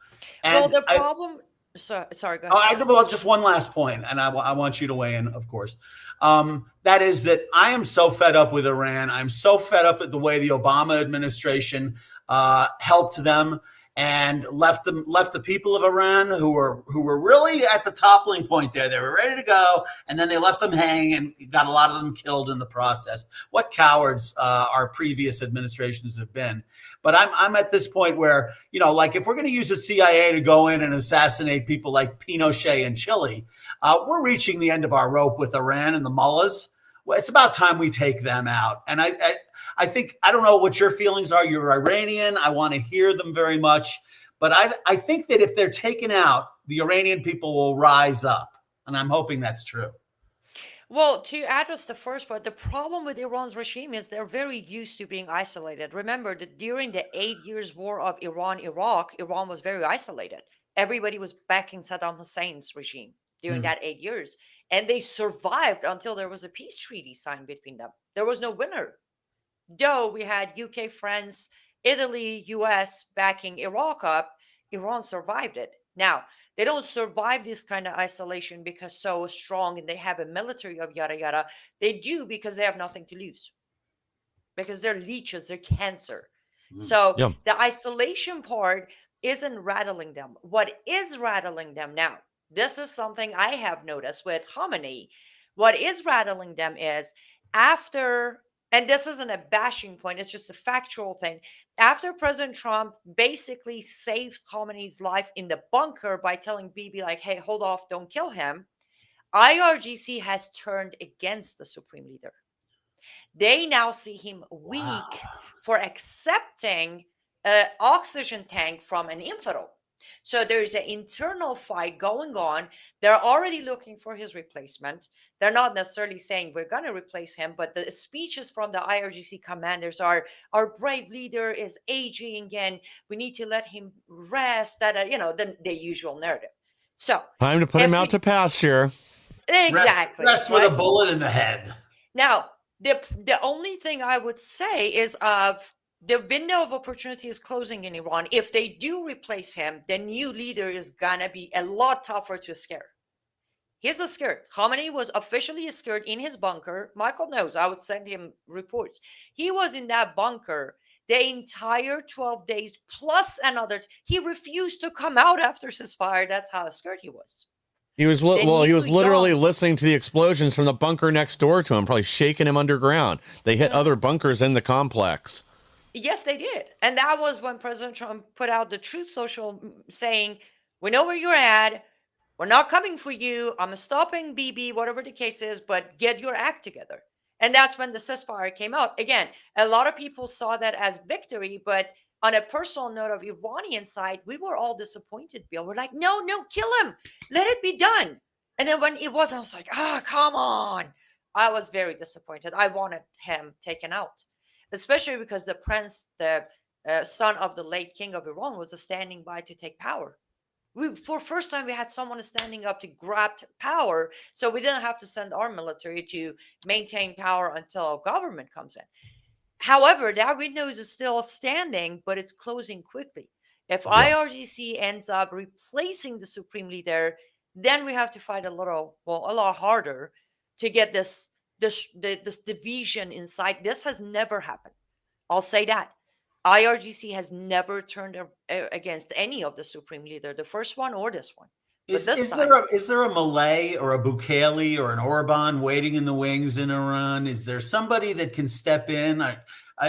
And Well, the problem. Sorry, go ahead. well, just one last point, and I want you to weigh in, of course. That is that I am so fed up with Iran. I'm so fed up at the way the Obama administration helped them and left the people of Iran who were really at the toppling point there. They were ready to go, and then they left them hanging and got a lot of them killed in the process. What cowards our previous administrations have been. But I'm at this point where, like if we're going to use the CIA to go in and assassinate people like Pinochet in Chile, we're reaching the end of our rope with Iran and the mullahs. Well, it's about time we take them out. And I think, I don't know what your feelings are. You're Iranian. I want to hear them very much. But I think that if they're taken out, the Iranian people will rise up. And I'm hoping that's true. Well, to address the first part, the problem with Iran's regime is they're very used to being isolated. Remember that during the 8 years war of Iran-Iraq, Iran was very isolated. Everybody was backing Saddam Hussein's regime during that 8 years. And they survived until there was a peace treaty signed between them. There was no winner. Though we had UK, France, Italy, US backing Iraq up, Iran survived it. Now, they don't survive this kind of isolation because so strong and they have a military of yada yada. They do because they have nothing to lose. Because they're leeches, they're cancer. So Yeah. the isolation part isn't rattling them. What is rattling them now? This is something I have noticed with Khamenei. What is rattling them is after, and this isn't a bashing point, it's just a factual thing. After President Trump basically saved Khamenei's life in the bunker by telling Bibi, like, hey, hold off, don't kill him, IRGC has turned against the Supreme Leader. They now see him weak for accepting an oxygen tank from an infidel. So there's an internal fight going on. They're already looking for his replacement. They're not necessarily saying we're going to replace him, but the speeches from the IRGC commanders are, our brave leader is aging and we need to let him rest. The usual narrative. So Time to put him out to pasture. Exactly. Rest with a Right? bullet in the head. Now, the only thing I would say is of the window of opportunity is closing in Iran. If they do replace him, the new leader is gonna be a lot tougher to scare. He's scared. Khamenei was officially scared in his bunker. Michael knows. I would send him reports. He was in that bunker the entire 12 days plus another. He refused to come out after ceasefire. That's how scared he was. He was The he new was literally young listening to the explosions from the bunker next door to him, probably shaking him underground. They hit other bunkers in the complex. Yes, they did. And that was when President Trump put out the Truth Social saying, we know where you're at. We're not coming for you. I'm stopping BB, whatever the case is, but get your act together. And that's when the ceasefire came out. Again, a lot of people saw that as victory, but on a personal note of Iranian side, we were all disappointed, Bill. We're like, no, kill him. Let it be done. And then when it wasn't, I was like, come on. I was very disappointed. I wanted him taken out, especially because the prince, the son of the late king of Iran, was standing by to take power. For first time we had someone standing up to grab power, so we didn't have to send our military to maintain power until government comes in. However, that window is still standing, but it's closing quickly. If IRGC ends up replacing the supreme leader, then we have to fight a lot harder to get this division inside. This has never happened. I'll say that. IRGC has never turned against any of the supreme leader, the first one or this one. But this time, Is there a Malay or a Bukhari or an Orban waiting in the wings in Iran? Is there somebody that can step in?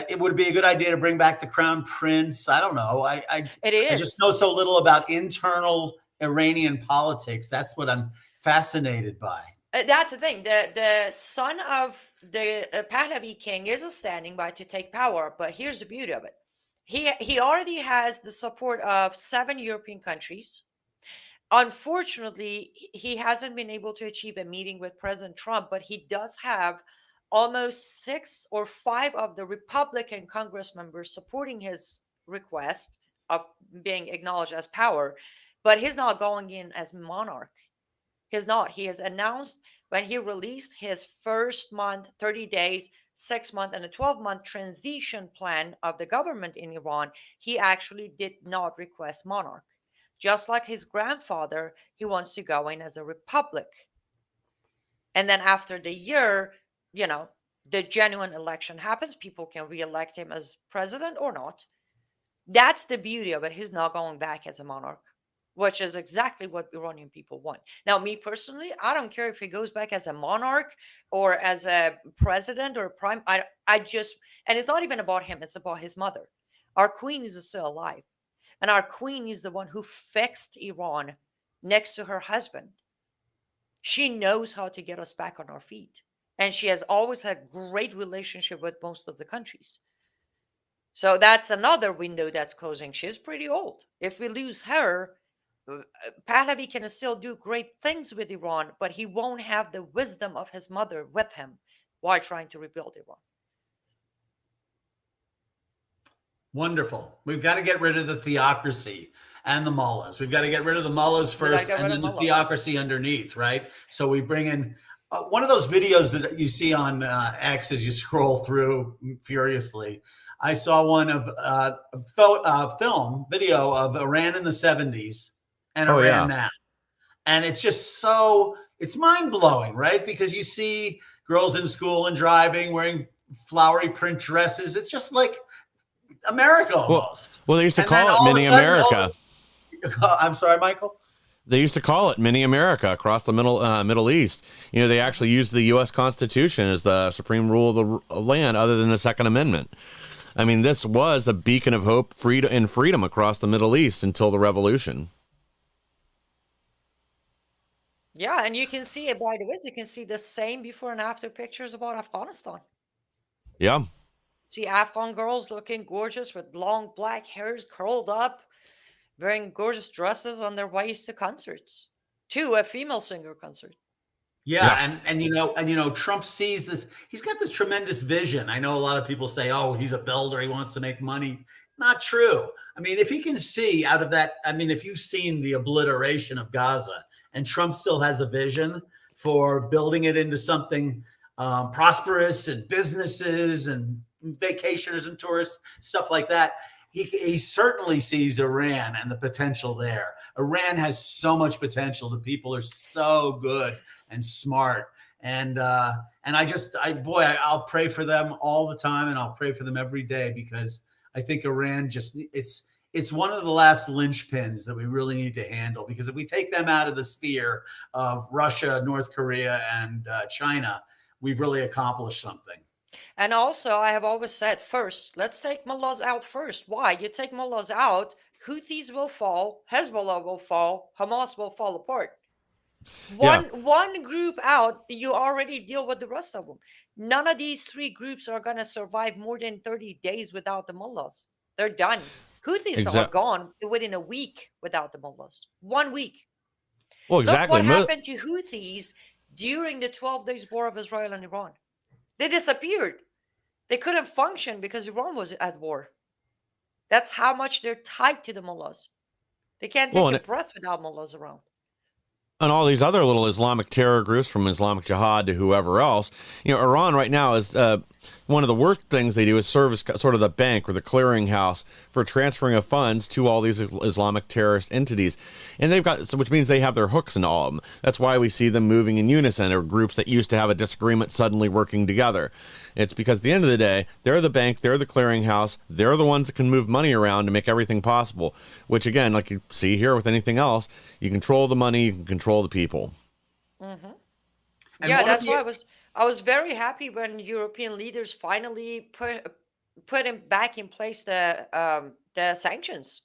It would be a good idea to bring back the crown prince. I don't know. I just know so little about internal Iranian politics. That's what I'm fascinated by. That's the thing. The son of the Pahlavi king is standing by to take power. But here's the beauty of it. He already has the support of 7 European countries. Unfortunately, he hasn't been able to achieve a meeting with President Trump, but he does have almost 6 or 5 of the Republican Congress members supporting his request of being acknowledged as power. But he's not going in as monarch. He's not. He has announced when he released his first month, 30 days, 6 month, and a 12-month transition plan of the government in Iran, he actually did not request monarch. Just like his grandfather, he wants to go in as a republic. And then after the year, the genuine election happens, people can re-elect him as president or not. That's the beauty of it. He's not going back as a monarch, which is exactly what Iranian people want. Now, me personally, I don't care if he goes back as a monarch or as a president or a prime. I just, and it's not even about him, it's about his mother. Our queen is still alive. And our queen is the one who fixed Iran next to her husband. She knows how to get us back on our feet. And she has always had great relationship with most of the countries. So that's another window that's closing. She's pretty old. If we lose her, Pahlavi can still do great things with Iran, but he won't have the wisdom of his mother with him while trying to rebuild Iran. Wonderful. We've got to get rid of the theocracy and the mullahs. We've got to get rid of the mullahs first and then the theocracy underneath, right? So we bring in one of those videos that you see on X as you scroll through furiously. I saw one of video of Iran in the 70s and Iran now. And it's just it's mind-blowing, right? Because you see girls in school and driving wearing flowery print dresses. It's just like America almost. Well, they used to call it mini America. I'm sorry, Michael? They used to call it mini America across the Middle East. They actually used the U.S. Constitution as the supreme rule of the land other than the Second Amendment. I mean, this was a beacon of hope, freedom across the Middle East until the revolution. Yeah, and you can see it, by the way, you can see the same before and after pictures about Afghanistan. Yeah. See Afghan girls looking gorgeous with long black hairs curled up, wearing gorgeous dresses on their ways to concerts, to a female singer concert. Yeah. And Trump sees this. He's got this tremendous vision. I know a lot of people say, oh, he's a builder. He wants to make money. Not true. I mean, if he can see out of that, if you've seen the obliteration of Gaza and Trump still has a vision for building it into something prosperous and businesses and vacationers and tourists, stuff like that. He certainly sees Iran and the potential there. Iran has so much potential. The people are so good and smart. And I'll pray for them all the time, and I'll pray for them every day, because I think Iran it's one of the last linchpins that we really need to handle, because if we take them out of the sphere of Russia, North Korea, and China, we've really accomplished something. And also, I have always said, first, let's take mullahs out first. Why? You take mullahs out, Houthis will fall, Hezbollah will fall, Hamas will fall apart. Yeah. One group out, you already deal with the rest of them. None of these three groups are going to survive more than 30 days without the mullahs. They're done. Houthis are gone within a week without the mullahs. 1 week. Well, exactly. Look what happened to Houthis during the 12 days war of Israel and Iran. They disappeared. They couldn't function because Iran was at war. That's how much they're tied to the mullahs. They can't take a breath without mullahs around. And all these other little Islamic terror groups, from Islamic Jihad to whoever else, Iran right now is one of the worst things they do is serve as sort of the bank or the clearinghouse for transferring of funds to all these Islamic terrorist entities. And they've got, which means they have their hooks in all of them. That's why we see them moving in unison, or groups that used to have a disagreement suddenly working together. It's because at the end of the day, they're the bank, they're the clearinghouse, they're the ones that can move money around to make everything possible, which again, like you see here with anything else, you control the money, you can control the people. Mm-hmm. Yeah, that's why I was very happy when European leaders finally put him back in place the sanctions.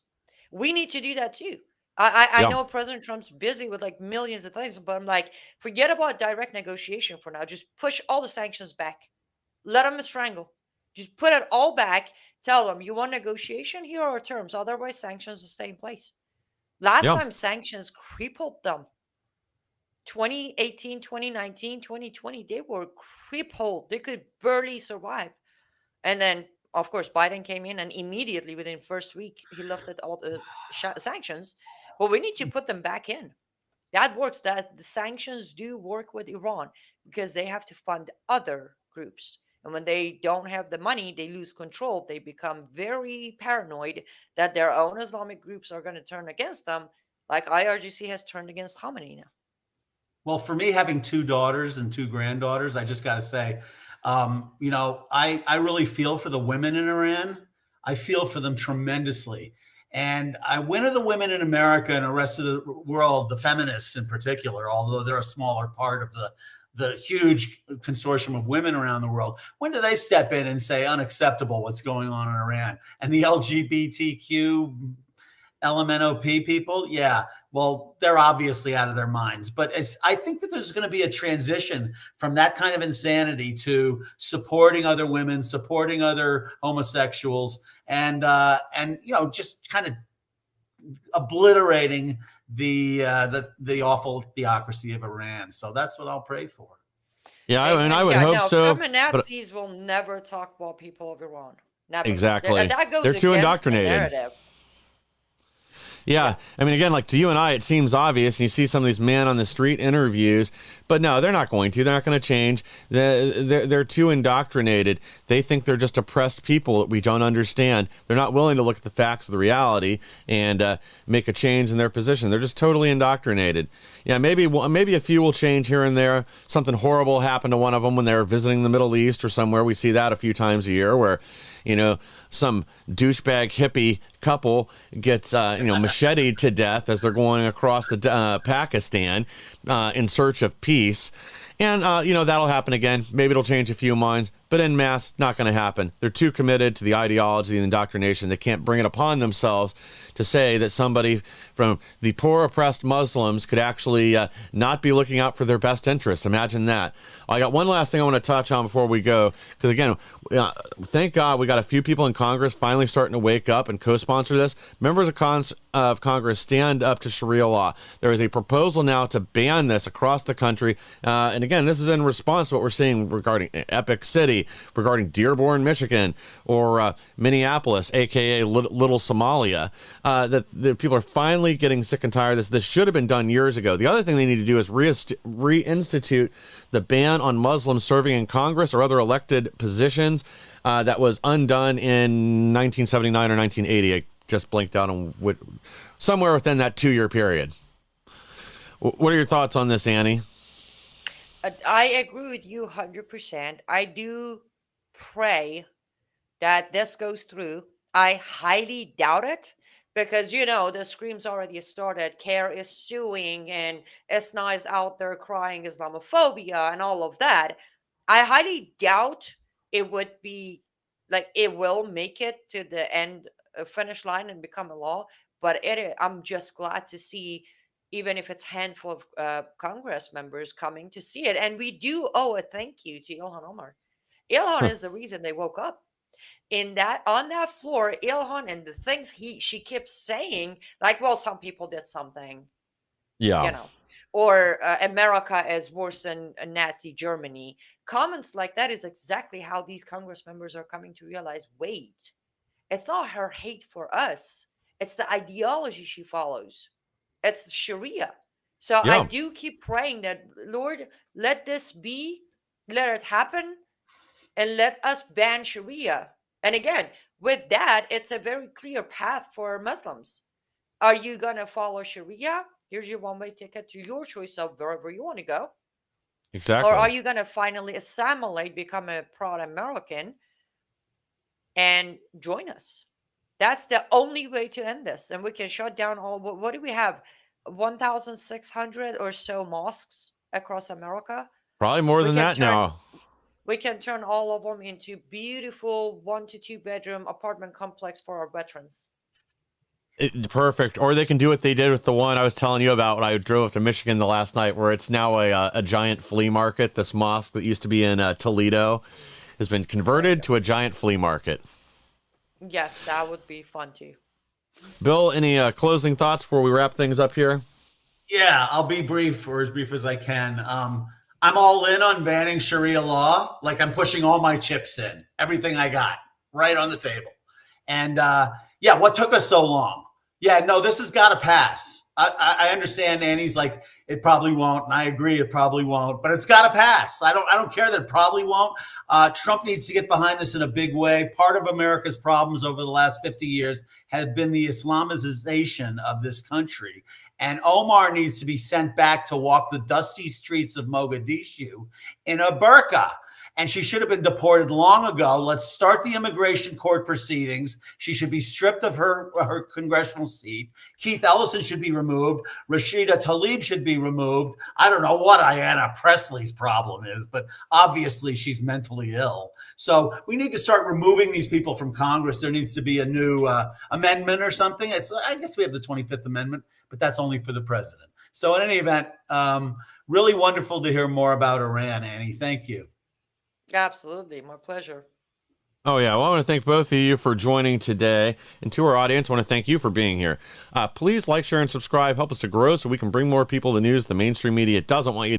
We need to do that too. I know President Trump's busy with like millions of things, but I'm like, forget about direct negotiation for now. Just push all the sanctions back. Let them strangle. Just put it all back. Tell them, you want negotiation? Here are our terms. Otherwise, sanctions will stay in place. Last time sanctions crippled them. 2018, 2019, 2020, they were crippled. They could barely survive. And then, of course, Biden came in and immediately within first week, he lifted all the sanctions. But we need to put them back in. That works. That the sanctions do work with Iran because they have to fund other groups. And when they don't have the money, they lose control. They become very paranoid that their own Islamic groups are going to turn against them, like IRGC has turned against Khamenei now. Well, for me, having 2 daughters and 2 granddaughters, I just got to say, I really feel for the women in Iran. I feel for them tremendously. And I went to the women in America and the rest of the world, the feminists in particular, although they're a smaller part of the huge consortium of women around the world. When do they step in and say unacceptable what's going on in Iran? And the LGBTQ LMNOP people, yeah, well, they're obviously out of their minds. But I think that there's going to be a transition from that kind of insanity to supporting other women, supporting other homosexuals, and just kind of obliterating the awful theocracy of Iran. So that's what I'll pray for. Yeah, I would hope so. Feminazis will never talk about people of Iran. Never. Exactly. That goes They're too against the indoctrinated. narrative. Yeah. I mean, again, like to you and I, it seems obvious, and you see some of these man on the street interviews, but no, they're not going to. They're not going to change. They're too indoctrinated. They think they're just oppressed people that we don't understand. They're not willing to look at the facts of the reality and make a change in their position. They're just totally indoctrinated. Yeah, maybe a few will change here and there. Something horrible happened to one of them when they were visiting the Middle East or somewhere. We see that a few times a year where, some douchebag hippie couple gets, macheted to death as they're going across the Pakistan in search of peace. And, that'll happen again. Maybe it'll change a few minds, but en masse, not going to happen. They're too committed to the ideology and indoctrination. They can't bring it upon themselves to say that somebody from the poor oppressed Muslims could actually not be looking out for their best interests. Imagine that. I got one last thing I want to touch on before we go, because again, thank God we got a few people in Congress finally starting to wake up and co-sponsor this. Members of Congress, stand up to Sharia law. There is a proposal now to ban this across the country. And again, this is in response to what we're seeing regarding Epic City City regarding Dearborn, Michigan, or Minneapolis, aka Little Somalia, that the people are finally getting sick and tired of this. This should have been done years ago. The other thing they need to do is reinstitute the ban on Muslims serving in Congress or other elected positions that was undone in 1979 or 1980. I just blinked out on somewhere within that 2-year period. What are your thoughts on this, Annie? I agree with you 100%. I do pray that this goes through. I highly doubt it because, the screams already started. CARE is suing and Esna is out there crying Islamophobia and all of that. I highly doubt it would be it will make it to the end finish line and become a law. But I'm just glad to see, even if it's handful of Congress members coming to see it. And we do owe a thank you to Ilhan Omar. Ilhan is the reason they woke up. On that floor, Ilhan and the things she keeps saying, some people did something, Yeah. Or America is worse than Nazi Germany. Comments like that is exactly how these Congress members are coming to realize, wait, it's not her hate for us. It's the ideology she follows. It's Sharia. So I Yeah. do keep praying that, Lord, let this be, let it happen, and let us ban Sharia. And again, with that, it's a very clear path for Muslims. Are you going to follow Sharia? Here's your one-way ticket to your choice of wherever you want to go. Exactly. Or are you going to finally assimilate, become a proud American, and join us? That's the only way to end this. And we can shut down all, what do we have? 1,600 or so mosques across America. Probably more than that now. We can turn all of them into beautiful 1 to 2 bedroom apartment complex for our veterans. Perfect. Or they can do what they did with the one I was telling you about when I drove up to Michigan the last night, where it's now a giant flea market. This mosque that used to be in Toledo has been converted to a giant flea market. Yes, that would be fun too. Bill, any closing thoughts before we wrap things up here? Yeah, I'll be brief, or as brief as I can. I'm all in on banning Sharia law. I'm pushing all my chips in, everything I got right on the table. And what took us so long? Yeah, no, this has got to pass. I understand Annie's it probably won't, and I agree it probably won't, but it's got to pass. I don't care that it probably won't. Trump needs to get behind this in a big way. Part of America's problems over the last 50 years has been the Islamization of this country. And Omar needs to be sent back to walk the dusty streets of Mogadishu in a burqa. And she should have been deported long ago. Let's start the immigration court proceedings. She should be stripped of her congressional seat. Keith Ellison should be removed. Rashida Tlaib should be removed. I don't know what Ayanna Presley's problem is, but obviously she's mentally ill. So we need to start removing these people from Congress. There needs to be a new amendment or something. I guess we have the 25th Amendment, but that's only for the president. So in any event, really wonderful to hear more about Iran, Annie. Thank you. Absolutely. My pleasure. Oh, yeah. Well, I want to thank both of you for joining today. And to our audience, I want to thank you for being here. Please like, share, and subscribe. Help us to grow so we can bring more people the news the mainstream media doesn't want you